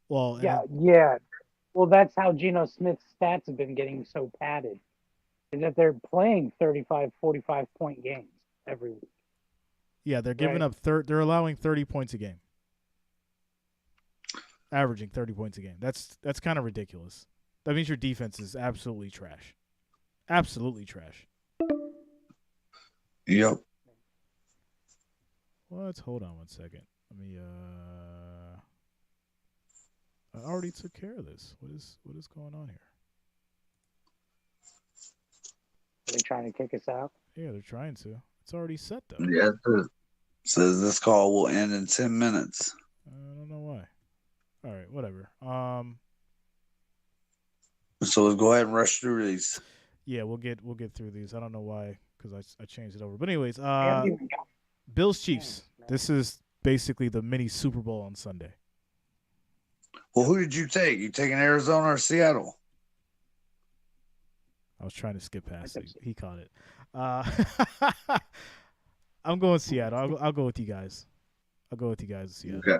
Well,
yeah. Well, that's how Geno Smith's stats have been getting so padded. Is that they're playing 35, 45-point games every week.
Yeah, they're giving up they're allowing 30 points a game. Averaging 30 points a game. That's kind of ridiculous. That means your defense is absolutely trash. Absolutely trash.
Yep.
Let's hold on one second. Let me I already took care of this. What is going on here?
Are they trying to kick us out?
Yeah, they're trying to. It's already set, though.
Yeah, it says this call will end in 10 minutes.
I don't know why. All right, whatever.
So let's go ahead and rush through these.
Yeah, we'll get through these. I don't know why, because I changed it over. But anyways, Bills Chiefs. This is basically the mini Super Bowl on Sunday.
Well, who did you take? You taking Arizona or Seattle?
I was trying to skip past it. He caught it. I'm going Seattle. I'll go with you guys. I'll go with you guys. Seattle.
Okay.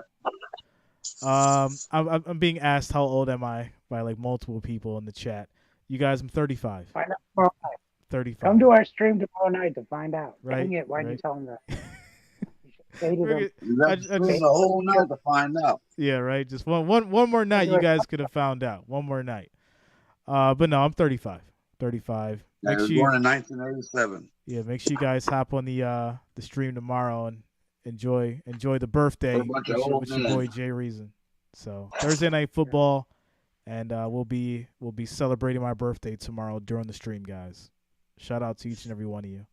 I'm being asked how old am I by like multiple people in the chat. You guys, I'm 35.
Find out tomorrow night.
35.
Come to our stream tomorrow night to find out.
Right.
Dang it! Why didn't you tell them that?
That's a whole night to find out.
Yeah, right. Just one more night. You guys could have found out. One more night. But no, I'm 35. 35. make sure
born in 1987.
Yeah, make sure you guys hop on the stream tomorrow and enjoy the birthday
What a bunch of old
with your
men.
boy Jay Reason. So Thursday night football, and we'll be celebrating my birthday tomorrow during the stream, guys. Shout out to each and every one of you.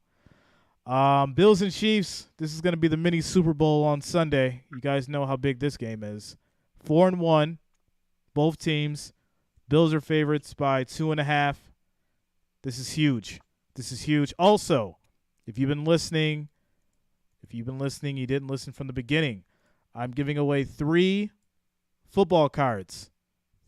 Bills and Chiefs. This is going to be the mini Super Bowl on Sunday. You guys know how big this game is. 4-1, both teams. Bills are favorites by 2.5. This is huge. This is huge. Also, if you've been listening, you didn't listen from the beginning. I'm giving away 3 football cards.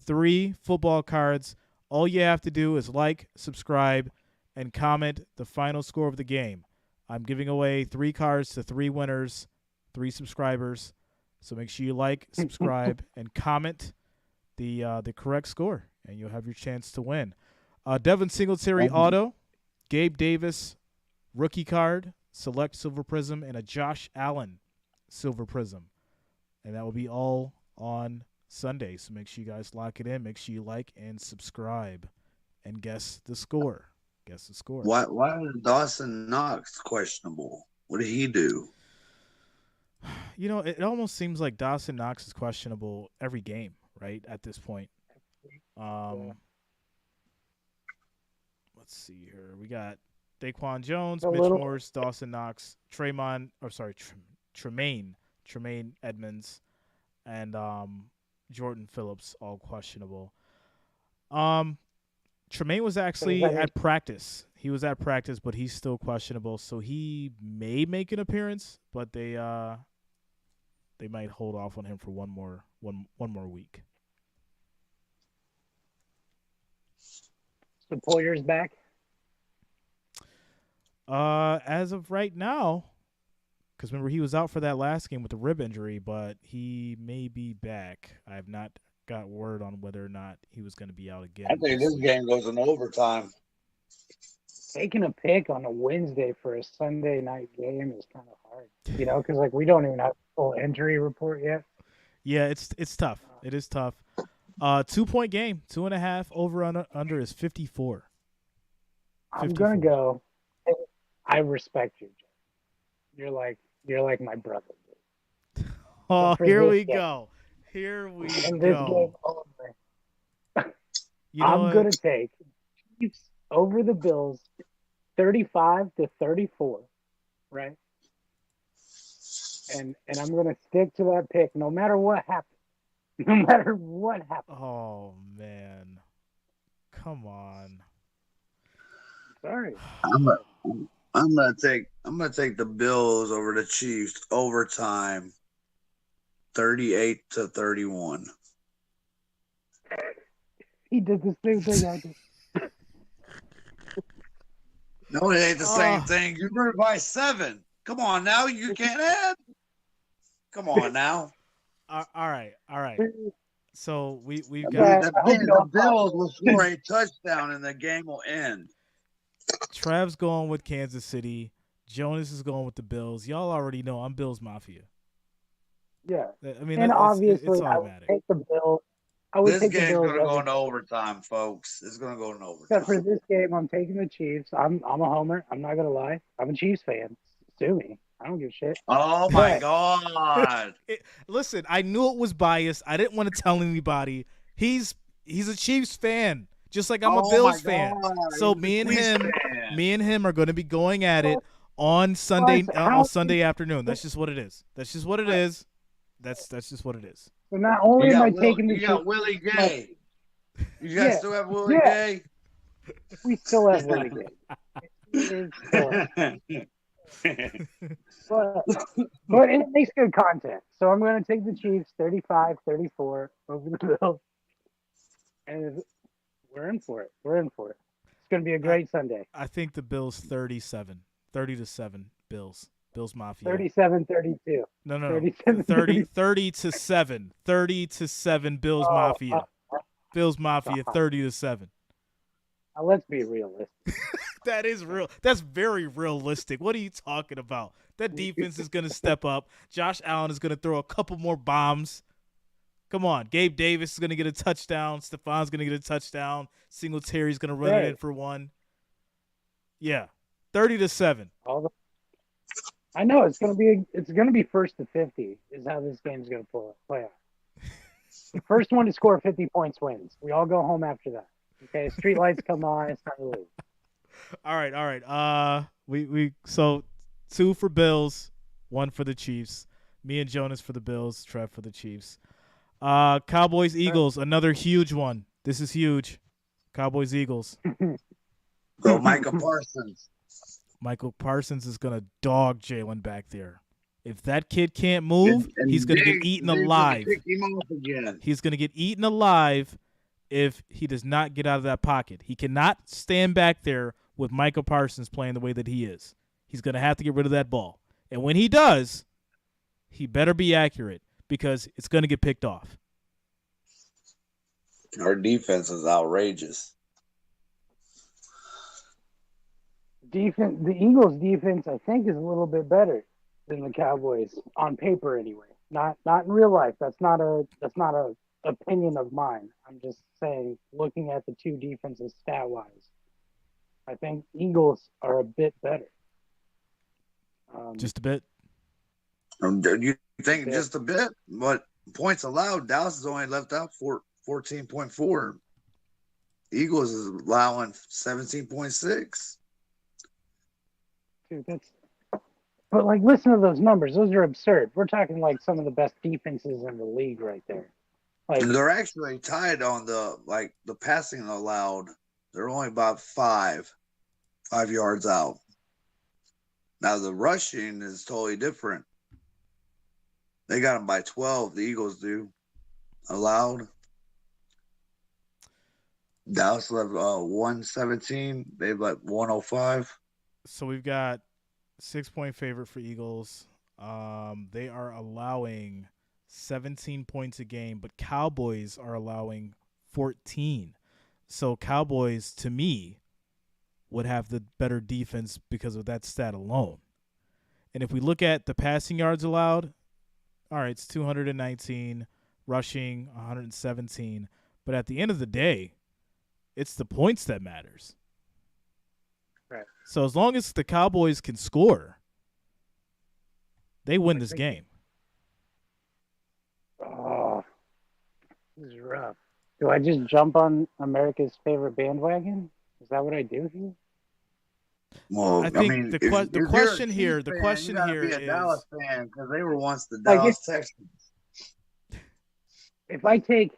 3 football cards. All you have to do is like, subscribe, and comment the final score of the game. I'm giving away 3 cards to 3 winners, 3 subscribers. So make sure you like, subscribe, and comment the correct score, and you'll have your chance to win. Devin Singletary auto, Gabe Davis rookie card, select silver prism, and a Josh Allen silver prism. And that will be all on Sunday. So make sure you guys lock it in. Make sure you like and subscribe and guess the score. Guess the score.
Why is Dawson Knox questionable? What did he do?
You know, it almost seems like Dawson Knox is questionable every game, right, at this point. Let's see here. We got Daquan Jones, Mitch Morse, Dawson Knox, Tremaine Edmonds, and Jordan Phillips, all questionable. Tremaine was actually at practice. He was at practice, but he's still questionable, so he may make an appearance, but they might hold off on him for one more week.
So Poyer's back?
As of right now, because remember he was out for that last game with the rib injury, but he may be back. I have not got word on whether or not he was going to be out again.
I think this game goes in overtime.
Taking a pick on a Wednesday for a Sunday night game is kind of hard, you know, because like we don't even have a full injury report yet.
Yeah, it's tough. It is tough. 2-point game, 2.5 over under is 54.
I'm gonna go. I respect you, Joe. You're like my brother.
Oh, here we go. Here we go.
In this game only, I'm gonna take Chiefs over the Bills, 35-34, right? And I'm gonna stick to that pick no matter what happens. No matter what happens.
Oh man, come on.
Sorry.
I'm gonna take the Bills over the Chiefs overtime, 38-31.
He did the same thing I did.
No, it ain't the same thing. You were by 7. Come on now, you can't add. Come on now.
All right. So we've
got
got
the Bills will score a touchdown and the game will end.
Trav's going with Kansas City. Jonas is going with the Bills. Y'all already know I'm Bills Mafia.
Yeah.
I mean,
and obviously,
it's
I
automatic.
would take the Bills.
This game's going to go into overtime, folks. It's going to go into overtime.
Except for this game, I'm taking the Chiefs. I'm a homer. I'm not going to lie. I'm a Chiefs fan. Sue me. I don't give a shit.
Oh, my God.
Listen, I knew it was biased. I didn't want to tell anybody. He's a Chiefs fan, just like I'm a Bills fan. So me and him are going to be going at it on Sunday afternoon. That's just what it is. That's just what it is. That's just what it is.
So not only am I taking the
Chiefs. You got Willie Gay. You guys still have Willie Gay?
We still have Willie Gay. But it makes good content. So I'm going to take the Chiefs 35-34 over the Bills. And we're in for it. It's going to be a great Sunday.
I think the Bills 30-7 Bills. Bills Mafia.
37-32.
No. 30-7. 30-7 Bills Mafia. Bills Mafia 30-7.
Let's be realistic.
That is real. That's very realistic. What are you talking about? That defense is going to step up. Josh Allen is going to throw a couple more bombs. Come on. Gabe Davis is going to get a touchdown. Stefon's going to get a touchdown. Singletary's going to run it in for one. Yeah, 30-7.
I know it's gonna be first to 50 is how this game's gonna play out. The first one to score 50 points wins. We all go home after that. Okay, street lights come on. It's time to leave.
All right. We so 2 for Bills, 1 for the Chiefs. Me and Jonas for the Bills, Trev for the Chiefs. Cowboys Eagles, another huge one. This is huge. Cowboys Eagles.
Go Micah Parsons.
Michael Parsons is gonna dog Jalen back there. If that kid can't move, he's gonna get eaten alive.
Pick him off again.
He's gonna get eaten alive if he does not get out of that pocket. He cannot stand back there with Michael Parsons playing the way that he is. He's gonna have to get rid of that ball. And when he does, he better be accurate because it's gonna get picked off.
Our defense is outrageous.
The Eagles' defense, I think, is a little bit better than the Cowboys on paper, anyway. Not in real life. That's not a opinion of mine. I'm just saying, looking at the two defenses stat wise, I think Eagles are a bit better.
Just a bit.
You think just a bit? But points allowed, Dallas has only left out 14.4. Eagles is allowing 17.6.
Dude, but like, listen to those numbers. Those are absurd. We're talking like some of the best defenses in the league right there. Like,
they're actually tied on the passing allowed. They're only about 5 yards out. Now the rushing is totally different. They got them by 12. The Eagles do allowed. Dallas left 117. They've like 105.
So we've got 6-point favorite for Eagles. They are allowing 17 points a game, but Cowboys are allowing 14. So Cowboys, to me, would have the better defense because of that stat alone. And if we look at the passing yards allowed, all right, it's 219, rushing 117. But at the end of the day, it's the points that matters.
Right.
So as long as the Cowboys can score, they win this game.
Oh, this is rough. Do I just jump on America's favorite bandwagon? Is that what I do here?
Well,
I think the question here
be a
is
Dallas fan because they were once the Dallas Texans.
If I take,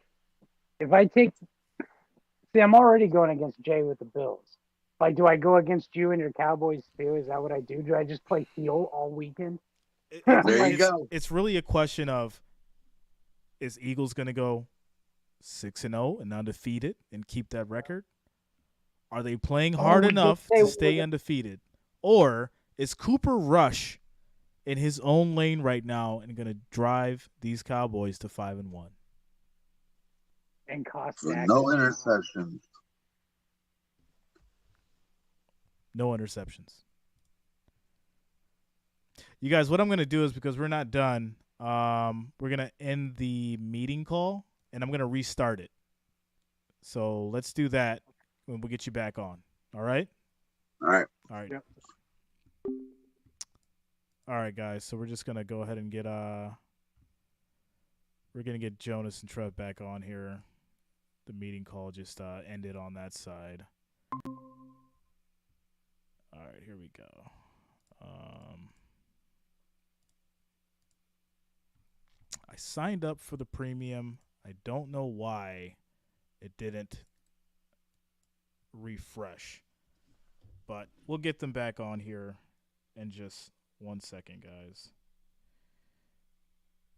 see, I'm already going against Jay with the Bills. Like, do I go against you and your Cowboys too? Is that what I do? Do I just play heel all weekend?
There you go.
It's really a question of, is Eagles going to go 6-0 and undefeated and keep that record? Are they playing hard enough to stay undefeated? Or is Cooper Rush in his own lane right now and going to drive these Cowboys to 5-1?
And cost
No interceptions.
No interceptions. You guys, what I'm going to do is, because we're not done, we're going to end the meeting call, and I'm going to restart it. So let's do that, and we'll get you back on. All right?
All right.
All right.
Yep.
All right, guys. So we're just going to go ahead and get we're going to get Jonas and Trev back on here. The meeting call just ended on that side. All right, here we go. I signed up for the premium. I don't know why it didn't refresh, but we'll get them back on here in just 1 second, guys,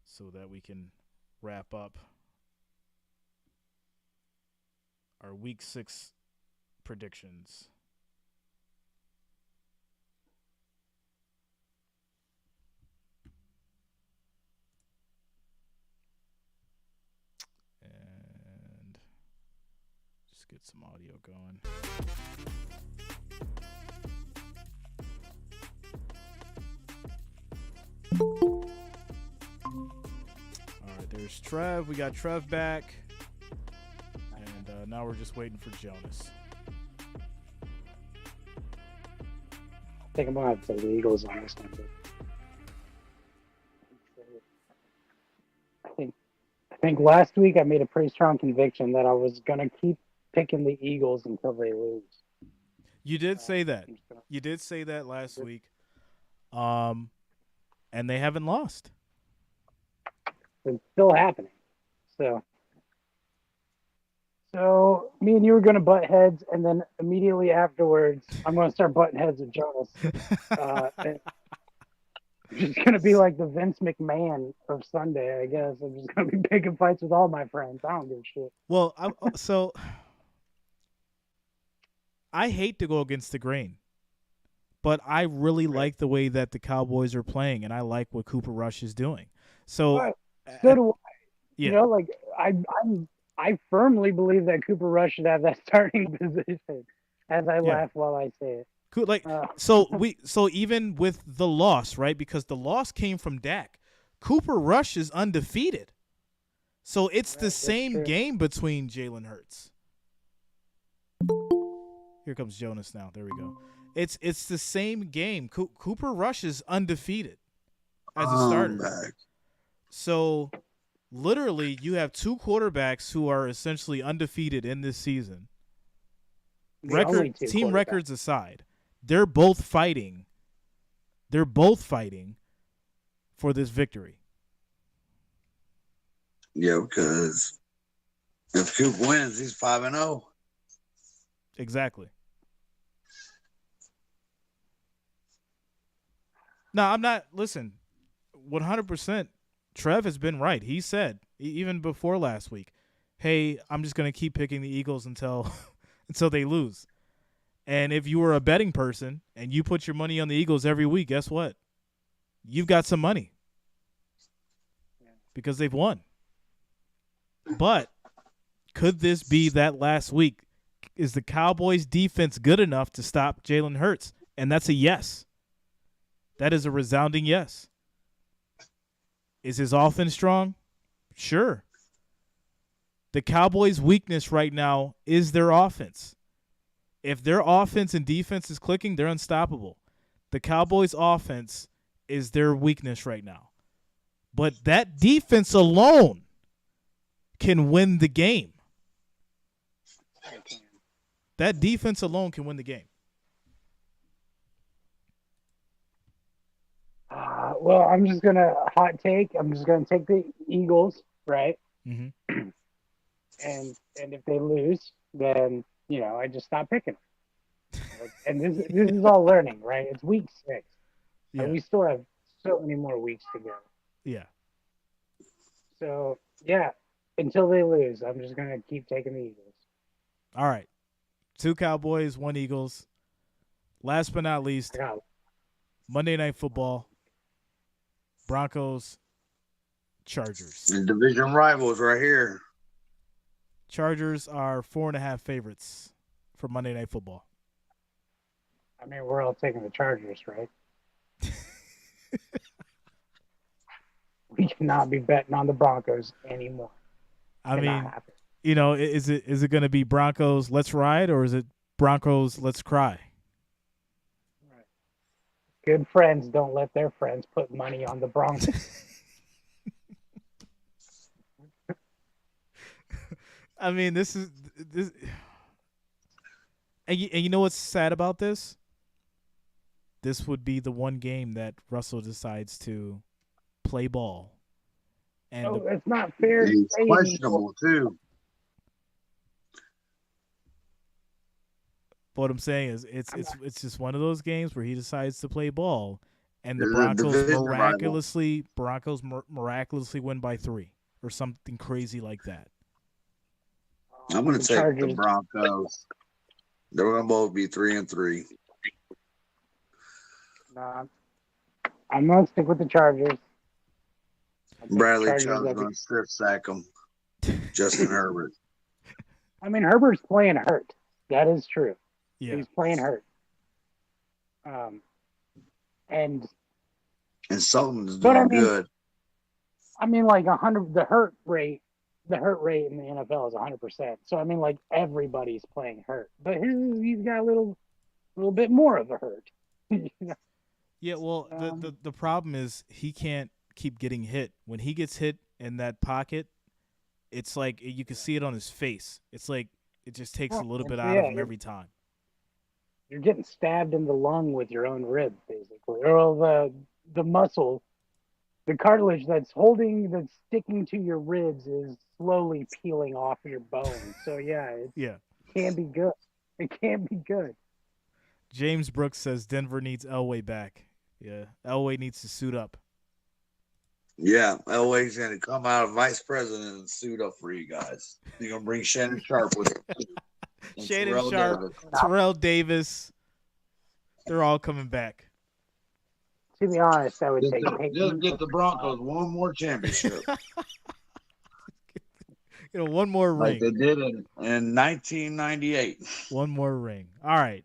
so that we can wrap up our Week 6 predictions. And just get some audio going. All right, there's Trev. We got Trev back. And now we're just waiting for Jonas.
think I'm gonna have to take the Eagles on this one. I think last week I made a pretty strong conviction that I was gonna keep picking the Eagles until they lose.
You did say that. You did say that last week. And they haven't lost.
It's still happening. So me and you were gonna butt heads, and then immediately afterwards, I'm gonna start butting heads with Jonas. I'm just gonna be like the Vince McMahon of Sunday, I guess. I'm just gonna be picking fights with all my friends. I don't give a shit.
Well, I hate to go against the grain, but I really like the way that the Cowboys are playing, and I like what Cooper Rush is doing. So
do I.
Yeah.
You know, like I firmly believe that Cooper Rush should have that starting position. As I laugh while I say it.
Cool. Like so even with the loss, right? Because the loss came from Dak. Cooper Rush is undefeated. So it's the same game between Jalen Hurts. Here comes Jonas now. There we go. It's the same game. Cooper Rush is undefeated as a starter. So literally you have two quarterbacks who are essentially undefeated in this season. Team records aside, they're both fighting. They're both fighting for this victory.
Yeah, because if Coop wins, he's 5-0.
Exactly. No, I'm not. Listen, 100%. Trev has been right. He said even before last week, "Hey, I'm just going to keep picking the Eagles until they lose." And if you were a betting person and you put your money on the Eagles every week, guess what? You've got some money because they've won. But could this be that last week? Is the Cowboys' defense good enough to stop Jalen Hurts? And that's a yes. That is a resounding yes. Is his offense strong? Sure. The Cowboys' weakness right now is their offense. If their offense and defense is clicking, they're unstoppable. The Cowboys' offense is their weakness right now. But that defense alone can win the game. That defense alone can win the game.
Well, I'm just going to hot take. I'm just going to take the Eagles, right?
Mm-hmm.
And if they lose, then, you know, I just stop picking them. And this is all learning, right? It's week 6.
Yeah.
And we still have so many more weeks to go.
Yeah.
So, yeah, until they lose, I'm just going to keep taking the Eagles.
All right. 2 Cowboys, 1 Eagles. Last but not least, Monday Night Football, Broncos, Chargers.
The division rivals right here.
Chargers are 4.5 favorites for Monday Night Football.
I mean, we're all taking the Chargers, right? We cannot be betting on the Broncos anymore.
I mean, you know, is it going to be Broncos, let's ride, or is it Broncos, let's cry?
Right. Good friends don't let their friends put money on the Broncos.
I mean, this. And you know what's sad about this? This would be the one game that Russell decides to play ball. And
it's not fair.
It's questionable too.
But what I'm saying is, it's just one of those games where he decides to play ball, and the Broncos miraculously win by 3 or something crazy like that.
I'm going to take the Broncos. They're going to both be 3-3.
Nah, I'm going to stick with the Chargers.
Bradley Chubb's going to strip sack them. Justin Herbert.
I mean, Herbert's playing hurt. That is true.
Yeah.
He's playing hurt. And
Sultan's doing good.
I mean, like 100. The hurt rate in the NFL is 100%. So I mean, like everybody's playing hurt, but he's got a little bit more of a hurt.
Yeah, well, the problem is he can't keep getting hit. When he gets hit in that pocket, it's like you can see it on his face. It's like it just takes a little bit out of him every time.
You're getting stabbed in the lung with your own rib, basically, or the muscle, the cartilage that's sticking to your ribs is slowly peeling off your bones. So yeah,
Yeah.
it can be good. It can be good.
James Brooks says Denver needs Elway back. Yeah, Elway needs to suit up.
Yeah, Elway's going to come out of vice president and suit up for you guys. You're going to bring Shannon Sharp with him.
Shannon Sharp, Terrell Davis, they're all coming back.
To be honest, I would take
just get the Broncos one more championship.
One more ring.
Like they did in 1998.
One more ring. All right.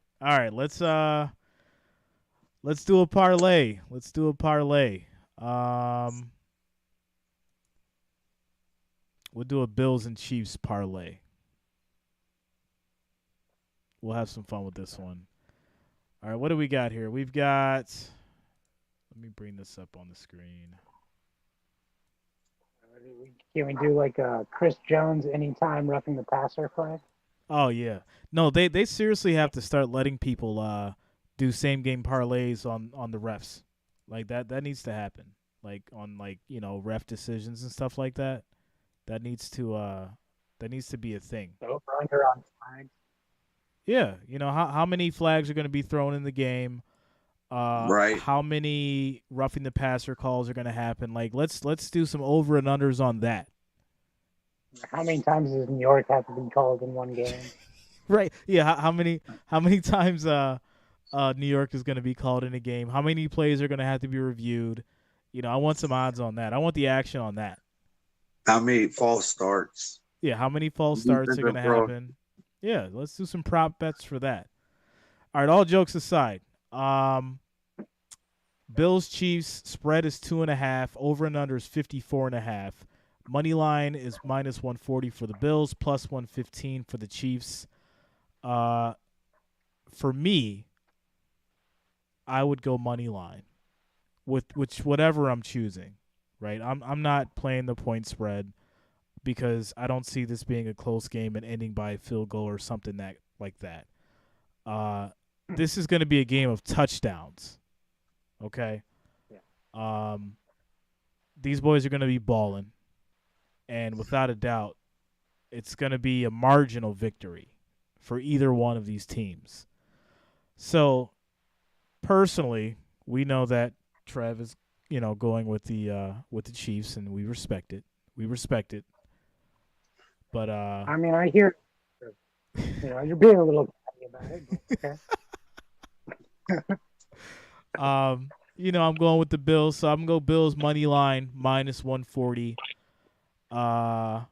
Let's do a parlay. We'll do a Bills and Chiefs parlay. We'll have some fun with this one. All right, what do we got here? We've got. Let me bring this up on the screen.
Can we do like a Chris Jones anytime roughing the passer flag?
Oh yeah, no, they seriously have to start letting people do same game parlays on the refs, like that needs to happen, like on ref decisions and stuff like that. That needs to be a thing.
Over under on flags.
Yeah, how many flags are going to be thrown in the game?
Right.
How many roughing the passer calls are going to happen? Like let's do some over and unders on that.
How many times does New York have to be called in one game?
Right. Yeah. How many times New York is going to be called in a game? How many plays are going to have to be reviewed? I want some odds on that. I want the action on that.
How many false starts?
Yeah. How many false starts are going to happen? Yeah. Let's do some prop bets for that. All right. All jokes aside, Bills Chiefs spread is 2.5. Over and under is 54.5. Money line is -140 for the Bills, +115 for the Chiefs. For me, I would go money line with whatever I'm choosing. Right, I'm not playing the point spread because I don't see this being a close game and ending by a field goal or something like that. This is going to be a game of touchdowns. Okay. Yeah. These boys are going to be balling. And without a doubt, it's going to be a marginal victory for either one of these teams. So, personally, we know that Trev is, going with the Chiefs, and we respect it. But
I mean, I hear, you're being a little funny about it. But okay.
I'm going with the Bills, so I'm going to go Bills money line -140. I'm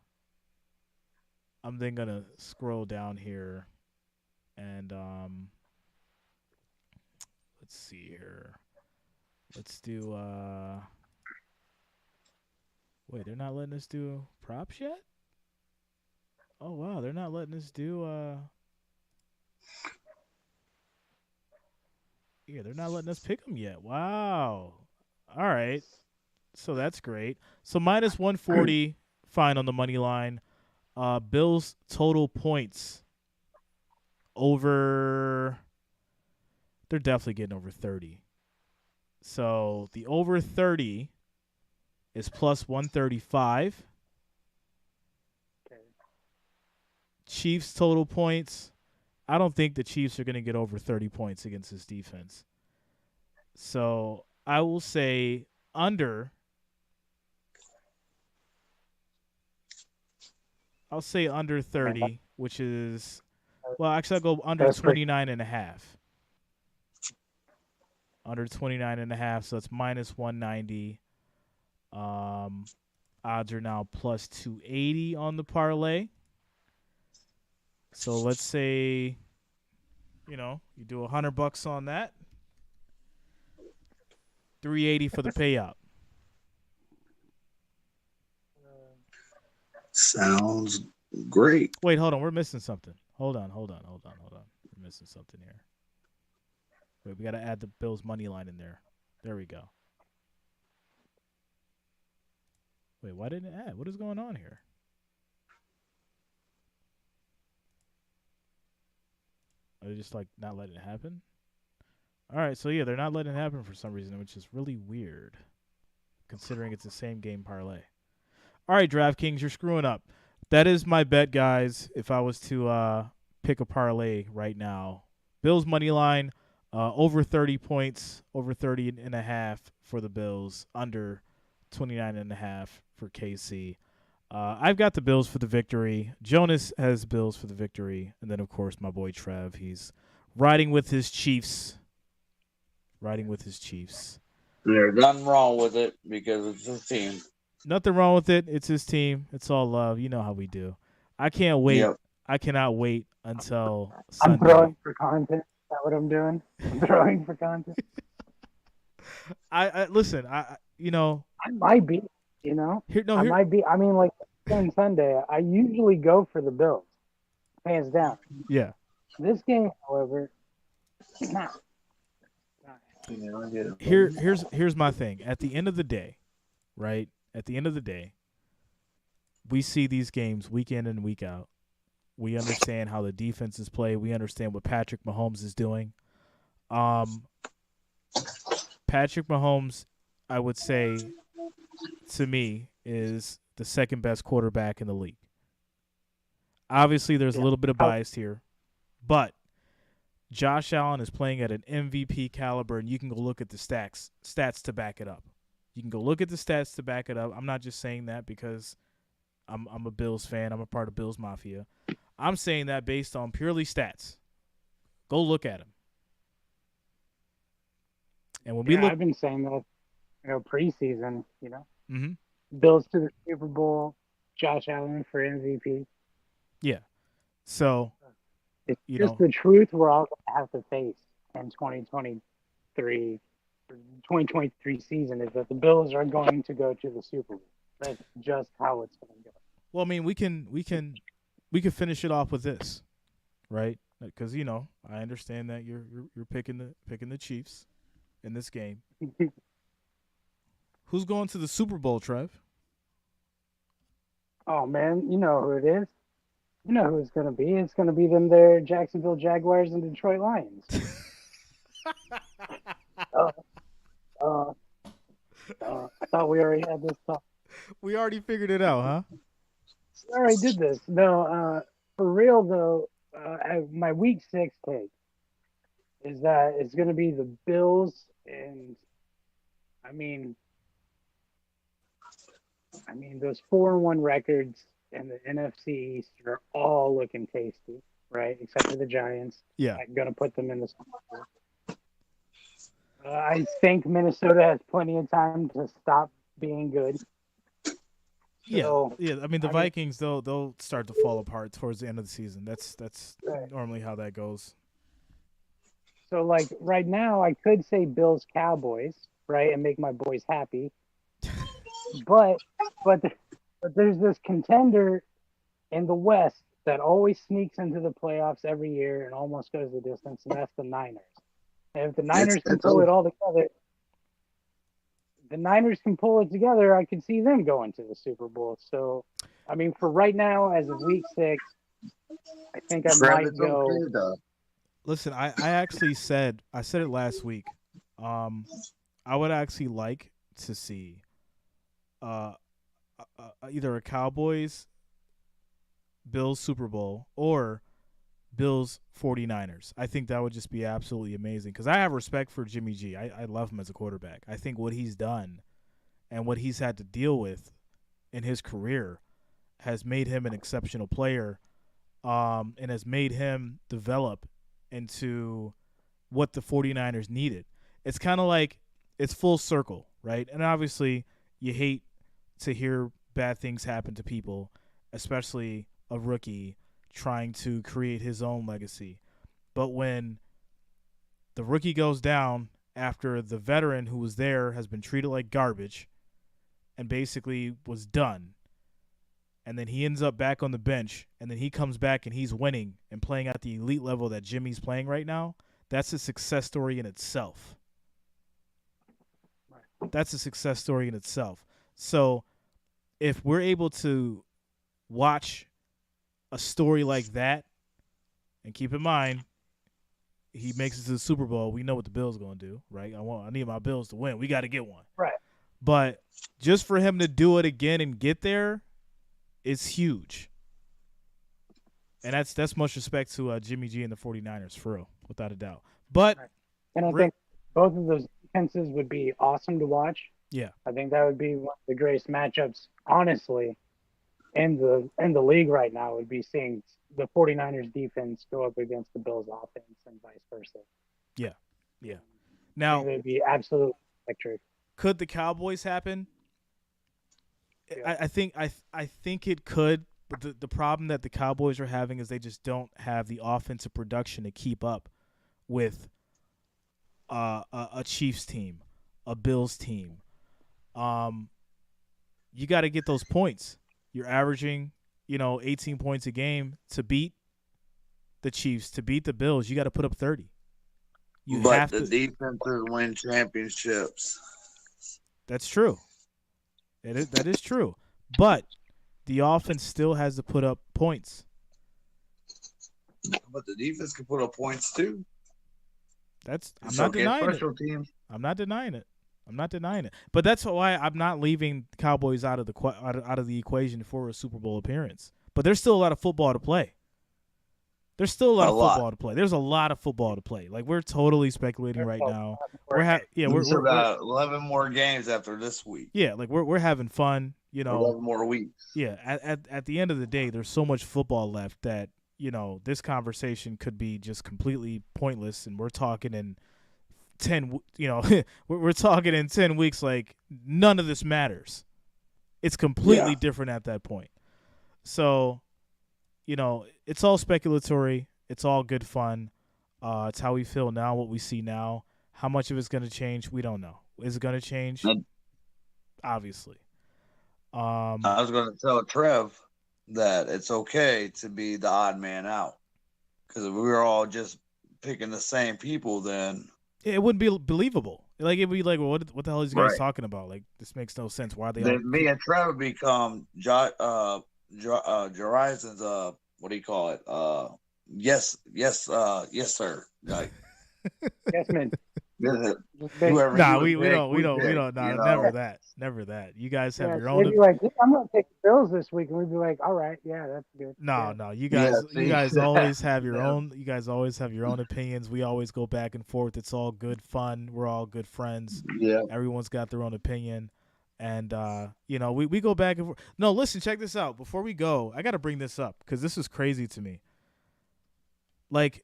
then going to scroll down here and let's see here. Let's do wait, they're not letting us do props yet? Oh wow, they're not letting us do yeah, they're not letting us pick them yet. Wow. All right. So that's great. So -140, fine on the money line. Bills total points over. They're definitely getting over 30. So the over 30 is +135.
Okay.
Chiefs total points. I don't think the Chiefs are going to get over 30 points against this defense. So I will say under. I'll say under 30, which is, well, actually I'll go under 29.5. Under 29.5, so that's -190. Odds are now +280 on the parlay. So let's say, you do $100 on that. $380 for the payout.
Sounds great.
Wait, hold on. We're missing something. Hold on. We're missing something here. Wait, we got to add the Bills money line in there. There we go. Wait, why didn't it add? What is going on here? Are they just like not letting it happen? All right, so yeah, they're not letting it happen for some reason, which is really weird, considering it's the same game parlay. All right, DraftKings, you're screwing up. That is my bet, guys. If I was to pick a parlay right now, Bills money line, over 30 points, over 30.5 for the Bills, under 29.5 for KC. I've got the Bills for the victory. Jonas has Bills for the victory. And then, of course, my boy Trev. He's riding with his Chiefs.
There's nothing wrong with it because it's his team.
Nothing wrong with it. It's his team. It's all love. You know how we do. I can't wait.
Yep.
I cannot wait until Sunday.
I'm throwing for content. Is that what I'm doing? I'm throwing for content.
I listen. I
might be. I might be. I mean, like on Sunday, I usually go for the Bills, hands down.
Yeah.
This game, however, nah.
Here's my thing. At the end of the day, right? At the end of the day, we see these games week in and week out. We understand how the defenses play. We understand what Patrick Mahomes is doing. Patrick Mahomes, I would say, to me, is the second best quarterback in the league. Obviously, there's a little bit of bias here, but Josh Allen is playing at an MVP caliber, and you can go look at the stats to back it up. You can go look at the stats to back it up. I'm not just saying that because I'm a Bills fan. I'm a part of Bills Mafia. I'm saying that based on purely stats. Go look at him. And when we look,
I've been saying that, preseason.
mm-hmm.
Bills to the Super Bowl, Josh Allen for MVP.
Yeah. So
it's just the truth we're all going to have to face in 2023 season is that the Bills are going to go to the Super Bowl. That's just how it's going to go.
Well, I mean, we can finish it off with this, right? Because I understand that you're picking the Chiefs in this game. Who's going to the Super Bowl, Trev?
Oh man, you know who it is. You know who it's going to be. It's going to be them there, Jacksonville Jaguars and Detroit Lions. I thought we already had this talk.
We already figured it out, huh?
We already did this. No, for real though, my week 6 take is that it's going to be the Bills, and I mean those 4-1 records in the NFC East are all looking tasty, right? Except for the Giants.
Yeah,
I'm going to put them in the Super Bowl. I think Minnesota has plenty of time to stop being good. So,
yeah. I mean, the Vikings they'll start to fall apart towards the end of the season. That's right. Normally how that goes.
So, like right now, I could say Bills Cowboys, right, and make my boys happy. but there's this contender in the West that always sneaks into the playoffs every year and almost goes the distance, and that's the Niners. And if the Niners can pull it all together, I can see them going to the Super Bowl. So, I mean, for right now, as of week 6, I think I might go.
Listen, I actually said it last week. I would actually like to see either a Cowboys Bills Super Bowl or Bills 49ers. I think that would just be absolutely amazing because I have respect for Jimmy G. I love him as a quarterback. I think what he's done and what he's had to deal with in his career has made him an exceptional player, and has made him develop into what the 49ers needed. It's kind of like it's full circle, right? And obviously you hate to hear bad things happen to people, especially a rookie trying to create his own legacy. But when the rookie goes down after the veteran who was there has been treated like garbage and basically was done, and then he ends up back on the bench, and then he comes back and he's winning and playing at the elite level that Jimmy's playing right now, that's a success story in itself. That's a success story in itself. So if we're able to watch a story like that, and keep in mind, he makes it to the Super Bowl, we know what the Bills going to do, right? I need my Bills to win. We got to get one.
Right.
But just for him to do it again and get there is huge. And that's much respect to Jimmy G and the 49ers, for real, without a doubt. But
and I think both of those defenses would be awesome to watch.
Yeah.
I think that would be one of the greatest matchups, honestly, in the league right now, would be seeing the 49ers defense go up against the Bills offense and vice versa.
Yeah. Yeah. Now,
it would be absolutely electric.
Could the Cowboys happen?
Yeah.
I think it could, but the problem that the Cowboys are having is they just don't have the offensive production to keep up with a Chiefs team, a Bills team. You got to get those points. You're averaging, 18 points a game to beat the Chiefs, to beat the Bills. You got to put up 30.
But the defenses win championships.
That's true. That is true. But the offense still has to put up points.
But the defense can put up points too.
I'm not denying it.
Teams.
I'm not denying it. But that's why I'm not leaving Cowboys out of the equation for a Super Bowl appearance. But there's still a lot of football to play. There's still a lot of football to play. There's a lot of football to play. Like, we're totally speculating right now. We're
11 more games after this week.
Yeah, like we're having fun.
11 more weeks.
Yeah, at the end of the day, there's so much football left that this conversation could be just completely pointless, and we're talking in 10. We're talking in 10 weeks. Like, none of this matters. It's completely different at that point. So, it's all speculatory. It's all good fun. It's how we feel now, what we see now. How much of it's going to change, we don't know. Is it going to change? Obviously.
I was going to tell Trev that it's okay to be the odd man out. Because if we were all just picking the same people, then
it wouldn't be believable. Like, it'd be like, well, what the hell are these guys talking about? Like, this makes no sense. Why are they all...
Me and Trev become Jerizon's what do you call it? Yes, sir. Like,
yes, man.
Whoever.
Nah, we don't. Nah, never that. You guys have your own.
They'd be like, I'm gonna take the Bills this week, and we'd be like, all right, yeah, that's good.
No, you guys always have your own. You guys always have your own opinions. We always go back and forth. It's all good fun. We're all good friends.
Yeah.
Everyone's got their own opinion. And, we go back and forth. No, listen, check this out. Before we go, I got to bring this up because this is crazy to me. Like,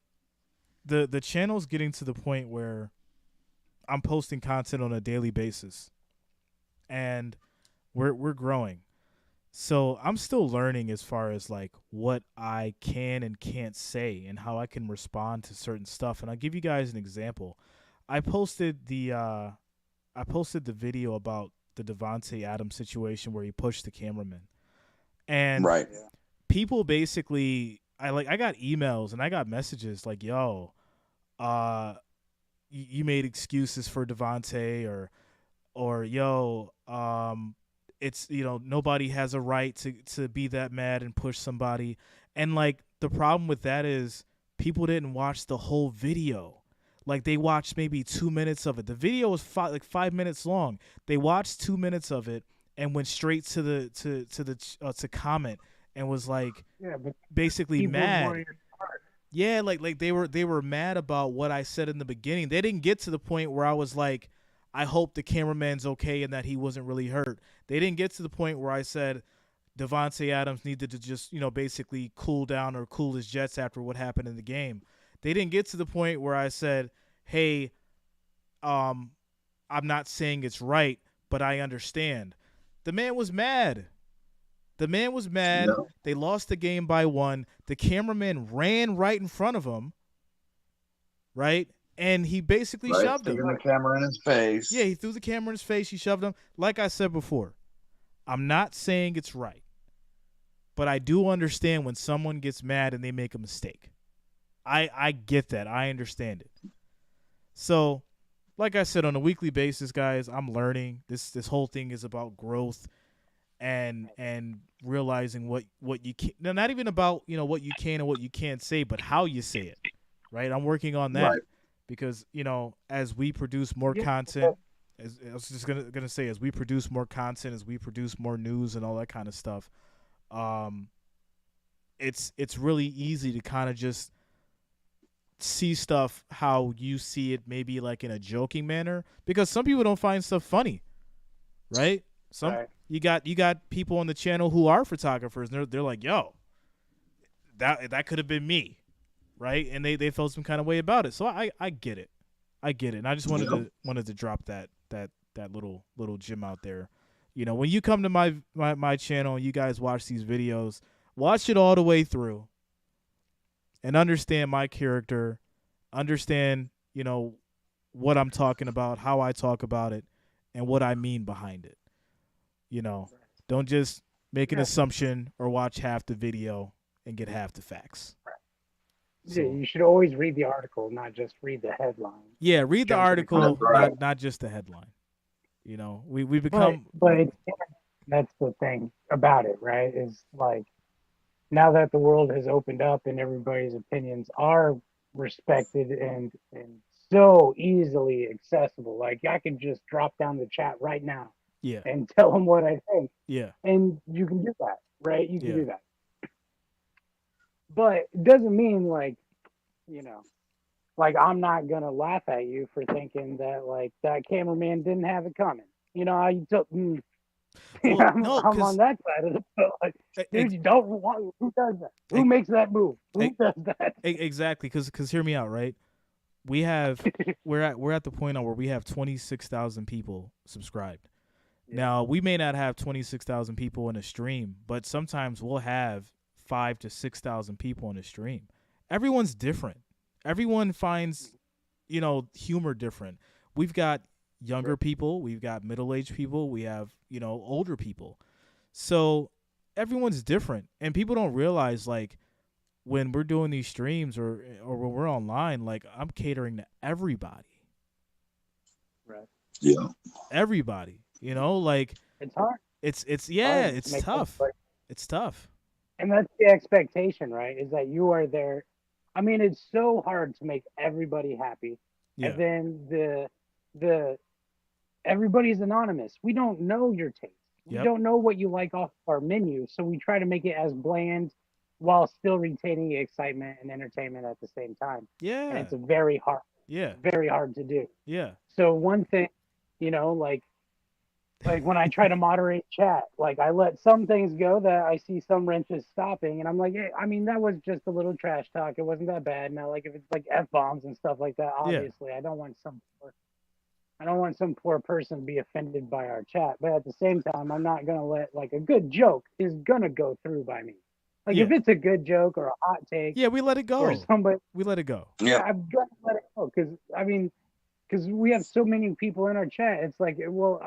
the channel's getting to the point where I'm posting content on a daily basis. And we're growing. So I'm still learning as far as, like, what I can and can't say and how I can respond to certain stuff. And I'll give you guys an example. I posted the video about the Davante Adams situation where he pushed the cameraman, and people basically, I got emails and I got messages like, "Yo, you made excuses for Davante," or "Yo, it's nobody has a right to be that mad and push somebody," and like the problem with that is people didn't watch the whole video. Like, they watched maybe 2 minutes of it. The video was 5 minutes long. They watched 2 minutes of it and went straight to comment and was like, basically mad. Yeah, like they were mad about what I said in the beginning. They didn't get to the point where I was like, I hope the cameraman's okay and that he wasn't really hurt. They didn't get to the point where I said Davante Adams needed to just basically cool down or cool his jets after what happened in the game. They didn't get to the point where I said, hey, I'm not saying it's right, but I understand. The man was mad. No. They lost the game by 1. The cameraman ran right in front of him, right? And he basically shoved him.
Threw the camera in his face.
Yeah, he threw the camera in his face. He shoved him. Like I said before, I'm not saying it's right, but I do understand when someone gets mad and they make a mistake. I get that. I understand it. So, like I said, on a weekly basis, guys, I'm learning. This whole thing is about growth and realizing what you can. No, not even about what you can and what you can't say, but how you say it. Right? I'm working on that
Right.
because as we produce more content, as I was just gonna say, as we produce more content, as we produce more news and all that kind of stuff, it's really easy to kind of just see stuff how you see it, maybe like in a joking manner, because some people don't find stuff funny, right? You got people on the channel who are photographers, and they're like, yo, that could have been me, right? And they felt some kind of way about it. So I get it, and I just wanted to drop that little gem out there. When you come to my channel and you guys watch these videos, watch it all the way through and understand my character, understand, what I'm talking about, how I talk about it, and what I mean behind it. Don't just make an assumption or watch half the video and get half the facts.
So, yeah, you should always read the article, not just read the headline.
Yeah, read the article, not just the headline. We become.
But that's the thing about it, right? Is like, now that the world has opened up and everybody's opinions are respected and so easily accessible, like I can just drop down the chat right now, and tell them what I think, and you can do that, right? You can do that, but it doesn't mean like I'm not gonna laugh at you for thinking that like that cameraman didn't have it coming. I took. Well, I'm on that side of the boat. Like, dude, you don't want. Who does that? Who makes that move? Who does that?
Exactly, because hear me out, right? We have we're at the point now where we have 26,000 people subscribed. Yeah. Now we may not have 26,000 people in a stream, but sometimes we'll have 5,000 to 6,000 people in a stream. Everyone's different. Everyone finds, humor different. We've got younger people, we've got middle-aged people, we have, older people. So everyone's different, and people don't realize, like, when we're doing these streams or when we're online, like, I'm catering to everybody.
Right.
Yeah.
Everybody. Like,
it's hard.
It's tough. It's tough.
And that's the expectation, right? Is that you are there. I mean, it's so hard to make everybody happy. Yeah. And then the everybody's anonymous. We don't know your taste. We don't know what you like off our menu. So we try to make it as bland while still retaining excitement and entertainment at the same time.
Yeah.
And it's very hard.
Yeah.
Very hard to do.
Yeah.
So one thing, like when I try to moderate chat, like I let some things go that I see some wrenches stopping, and I'm like, hey, I mean, that was just a little trash talk. It wasn't that bad. Now, like if it's like F-bombs and stuff like that, obviously I don't want some poor person to be offended by our chat. But at the same time, I'm not gonna let like a good joke is gonna go through by me. Like if it's a good joke or a hot take,
we let it go.
Or somebody,
we let it go.
Yeah,
I've got to let it go because we have so many people in our chat. It's like, well,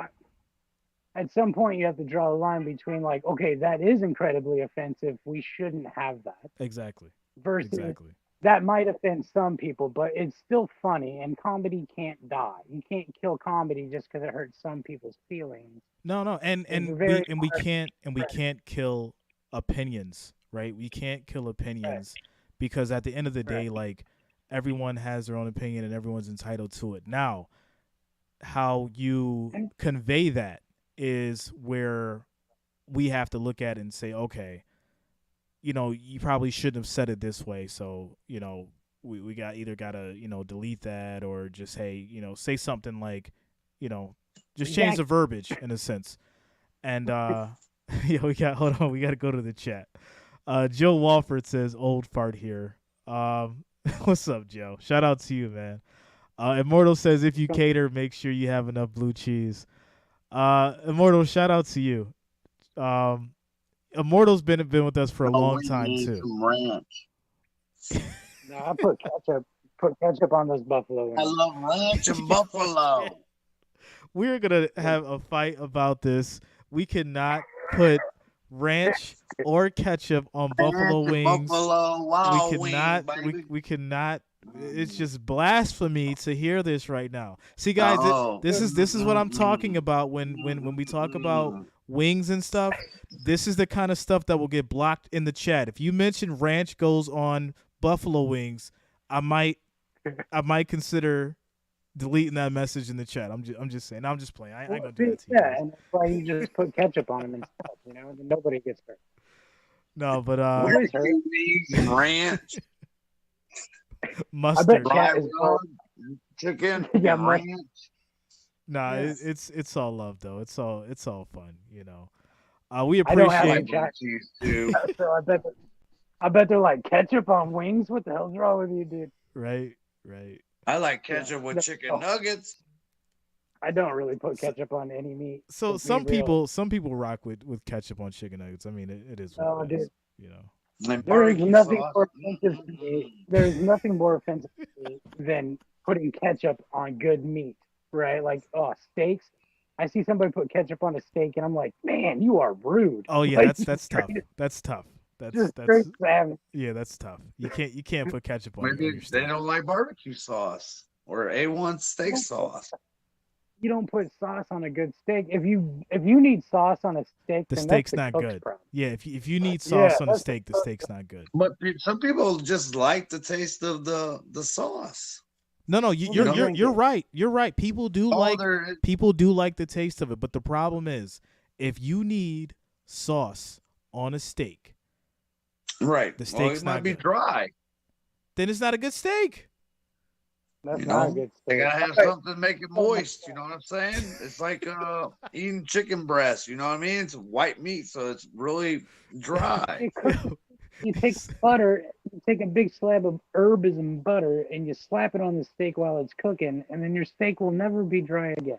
at some point you have to draw a line between like, okay, that is incredibly offensive. We shouldn't have that.
Exactly.
Versus that might offend some people, but it's still funny, and comedy can't die. You can't kill comedy just because it hurts some people's feelings.
No, and we can't kill opinions, right? We can't kill opinions because at the end of the day, like everyone has their own opinion and everyone's entitled to it. Now, how you convey that is where we have to look at it and say, okay, you probably shouldn't have said it this way. So, we got to, delete that or just, hey, say something like, just change the verbiage in a sense. And, we got to go to the chat. Joe Walford says, old fart here. What's up, Joe? Shout out to you, man. Immortal says, if you cater, make sure you have enough blue cheese. Immortal, shout out to you. Immortal's been with us for a long time too.
No, I put ketchup on those buffalo wings.
I love ranch and buffalo.
We're gonna have a fight about this. We cannot put ranch or ketchup on buffalo wings.
Buffalo, wow,
we cannot.
wing,
we cannot It's just blasphemy to hear this right now. See, guys, this is what I'm talking about when we talk about wings and stuff. This is the kind of stuff that will get blocked in the chat. If you mention ranch goes on buffalo wings, I might consider deleting that message in the chat. I'm just saying. I'm just playing. I ain't gonna do that to you.
Yeah, and that's why you just put ketchup on them and stuff, and nobody gets hurt.
No, but
wings and ranch,
mustard.
I bet chat is
chicken,
yeah,
ranch.
Nah,
Yeah.
it's all love though. It's all fun, We
I don't have
appreciate.
any chat.
Cheese too.
So I bet they're like ketchup on wings. What the hell's wrong with you, dude?
Right.
I like ketchup with chicken nuggets.
I don't really put ketchup on any meat.
So some people rock with ketchup on chicken nuggets. I mean, it is what it is,
And
There is
barbecue
nothing
sauce.
more offensive to me. There is nothing more offensive to me than putting ketchup on good meat, right? Like, steaks. I see somebody put ketchup on a steak, and I'm like, man, you are rude.
Oh yeah,
Like,
that's tough. That's tough.
Just straight savage.
Yeah, that's tough. You can't put ketchup on
Maybe
your
they
steak.
don't like barbecue sauce or A1 steak sauce.
You don't put sauce on a good steak. If you need sauce on a steak,
The
then
steak's
that's the
not
cook's
good.
problem.
Yeah, if you need sauce on a
that's
steak, the steak's not good.
But some people just like the taste of the sauce.
No, you're right. You're right. People do like the taste of it, but the problem is if you need sauce on a steak,
right,
the steak's
it
not
might be
good.
dry.
Then it's not a good steak.
That's not a good
They
steak.
gotta have something to make it moist. You know what I'm saying? It's like eating chicken breast. You know what I mean? It's white meat, so it's really dry.
You take butter, you take a big slab of herbs and butter, and you slap it on the steak while it's cooking, and then your steak will never be dry again.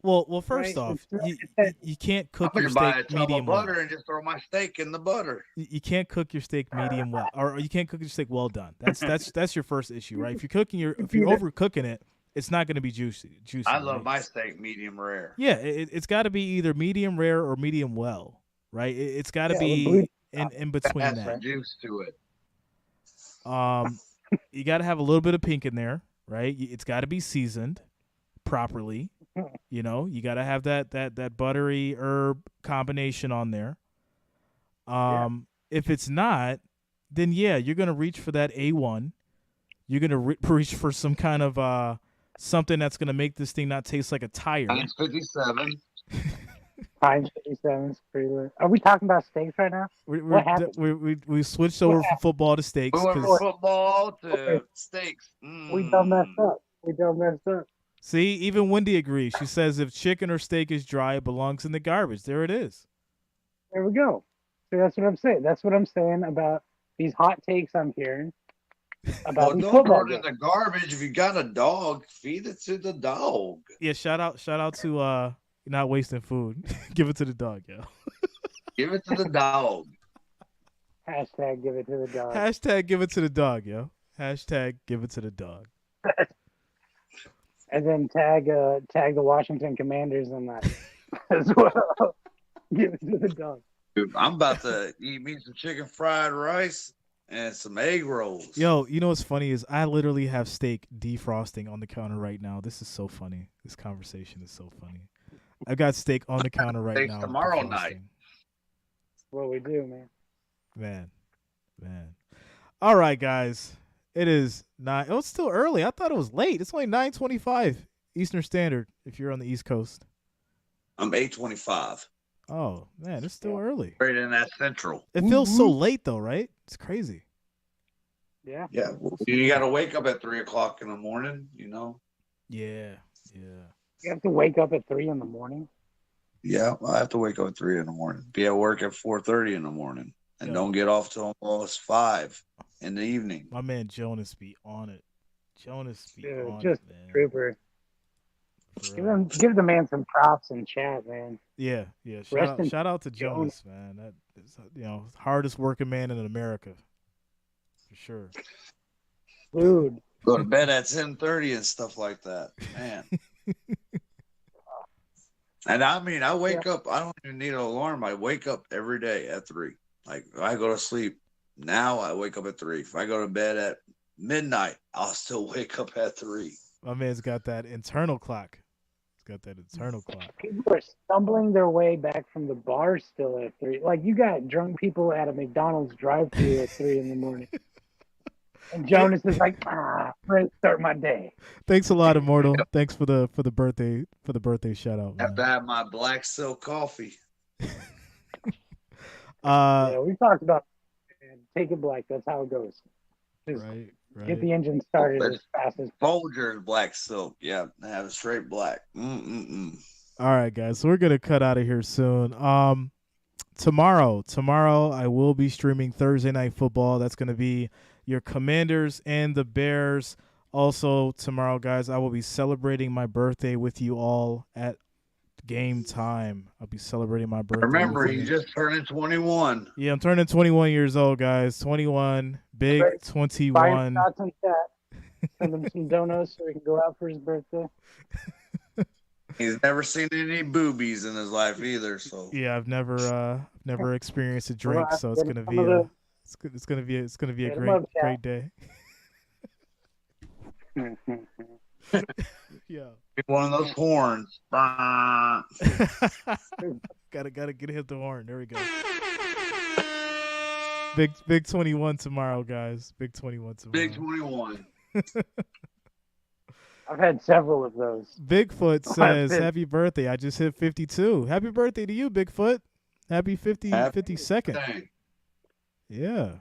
Well, first
Right?
off,
It's
you can't cook
I'm
your
gonna buy a
steak
tub of
medium
butter
well.
and just throw my steak in the butter.
You can't cook your steak medium well, or you can't cook your steak well done. That's your first issue, right? If you're overcooking it, it's not going to be juicy.
I love
right?
my steak medium rare.
Yeah, it's got to be either medium rare or medium well, right? It's got to be in between
Add
that.
some juice to it.
You got to have a little bit of pink in there, right? It's got to be seasoned properly. You got to have that buttery herb combination on there. If it's not, then you're gonna reach for that A1. You're gonna reach for some kind of something that's gonna make this thing not taste like a tire.
Times 57.
Times 57 is pretty lit. Are we talking about steaks right now? What happened?
We switched over from football to steaks.
We went from football to steaks.
We done messed up.
See, even Wendy agrees. She says if chicken or steak is dry, it belongs in the garbage. There it is.
There we go. So that's what I'm saying. That's what I'm saying about these hot takes I'm hearing about these
don't
football
throw it in
games.
the garbage. If you got a dog, feed it to the dog.
Yeah, shout out to not wasting food. Give it to the dog, yo.
Give it to the dog.
Hashtag give it to the dog.
Hashtag give it to the dog, yo. Hashtag give it to the dog.
And then tag the Washington Commanders in that as well. Give it to the dog.
Dude, I'm about to eat me some chicken fried rice and some egg rolls.
Yo, you know what's funny is I literally have steak defrosting on the counter right now. This is so funny. This conversation is so funny. I got steak on the counter right now.
Tomorrow
defrosting.
night.
What we do, man.
Man. All right, guys. It is 9. Oh, it's still early. I thought it was late. It's only 9:25 Eastern Standard if you're on the East Coast.
I'm 8:25.
Oh, man, it's still early.
Right in that central.
It feels so late, though, right? It's crazy.
Yeah.
Yeah. You got to wake up at 3 o'clock in the morning,
Yeah.
You have to wake up at 3 in the morning.
Yeah, I have to wake up at 3 in the morning. Be at work at 4:30 in the morning. And don't get off till almost 5 in the evening.
My man Jonas be on it.
Dude,
just
it, man. Trooper. Give the man some props in chat, man.
Yeah. Shout out to Jonas, man. That is, hardest working man in America, for sure.
Dude,
go to bed at 10:30 and stuff like that, man. And I mean, I wake up. I don't even need an alarm. I wake up every day at 3. Like I go to sleep now, I wake up at 3. If I go to bed at midnight, I'll still wake up at 3.
My man's got that internal clock. He's got that internal clock.
People are stumbling their way back from the bar still at 3. Like, you got drunk people at a McDonald's drive-thru at 3 in the morning. And Jonas is like, I'm ready to start my day.
Thanks a lot, Immortal. Thanks for the birthday shout out, man.
Have to have my black silk coffee.
Yeah, we talked about take it black. That's how it goes. Just
right.
get the engine started as fast as
Folgers black silk. Yeah, have it straight black. All
right, guys. So we're gonna cut out of here soon. Tomorrow I will be streaming Thursday Night Football. That's gonna be your Commanders and the Bears. Also tomorrow, guys, I will be celebrating my birthday with you all at game time. I'll be celebrating my birthday.
Remember, you just turned 21.
Yeah, I'm turning 21 years old, guys. 21, big 21.
Send him some donuts so he can go out for his birthday.
He's never seen any boobies in his life either. So
yeah, I've never experienced a drink, so it's gonna be it's gonna be a great day. Yeah.
One of those horns.
gotta get hit the horn. There we go. Big 21 tomorrow, guys. Big 21 tomorrow.
Big 21.
I've had several of those.
Bigfoot says, "Happy birthday! I just hit 52. Happy birthday to you, Bigfoot. Happy 52nd. Yeah.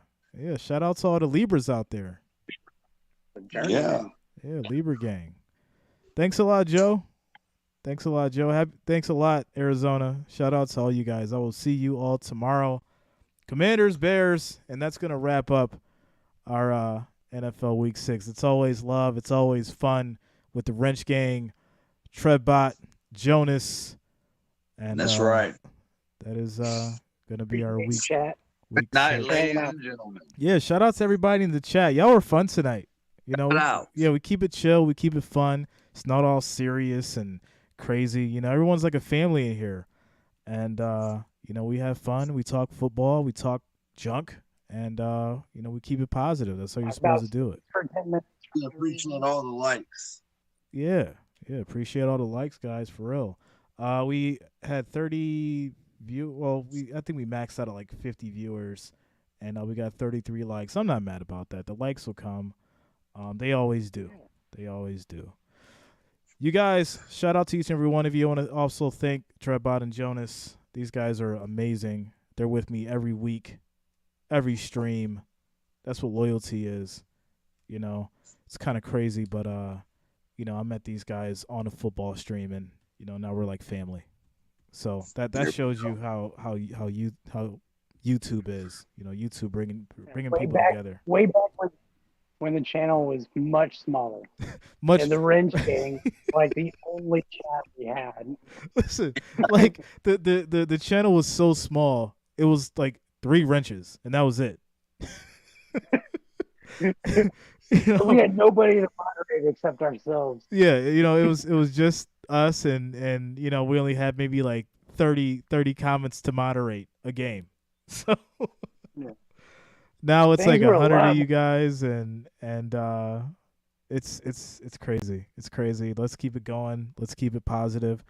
Shout out to all the Libras out there.
Yeah,
Libra gang. Thanks a lot, Joe. Thanks a lot, Arizona. Shout out to all you guys. I will see you all tomorrow. Commanders, Bears, and that's going to wrap up our NFL Week 6. It's always love. It's always fun with the Wrench Gang, Trebbot, Jonas. And
that's right.
That is going to be our week.
Chat.
Good night, ladies and gentlemen.
Yeah, shout out to everybody in the chat. Y'all were fun tonight. You know, we keep it chill. We keep it fun. It's not all serious and crazy. You know, everyone's like a family in here. And, you know, we have fun. We talk football. We talk junk. And, you know, we keep it positive. That's how you're supposed to do it.
For 10 minutes.
I appreciate all the likes.
Yeah. Appreciate all the likes, guys, for real. We had 30 I think we maxed out at like 50 viewers. And we got 33 likes. I'm not mad about that. The likes will come. They always do. You guys, shout out to each and every one of you. I want to also thank Trebbot and Jonas. These guys are amazing. They're with me every week, every stream. That's what loyalty is. You know, it's kind of crazy, but, you know, I met these guys on a football stream, and, you know, now we're like family. So that shows you how YouTube is. You know, YouTube bringing people together.
Way back when the channel was much smaller. And the Wrench Gang, like the only chat we had.
Listen, like the channel was so small, it was like 3 wrenches, and that was it. You know?
We had nobody to moderate except ourselves.
Yeah, you know, it was just us, and you know, we only had maybe like 30 comments to moderate a game. So
yeah.
Now it's like 100 of you guys, and it's crazy. It's crazy. Let's keep it going. Let's keep it positive.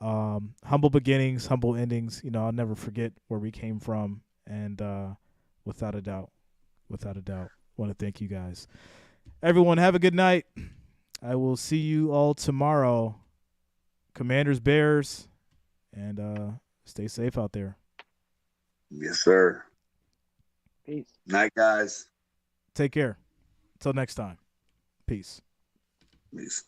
Humble beginnings, humble endings. You know, I'll never forget where we came from, and without a doubt, want to thank you guys. Everyone, have a good night. I will see you all tomorrow. Commanders, Bears, and stay safe out there.
Yes, sir.
Peace.
Night, guys.
Take care. Until next time. Peace.
Peace.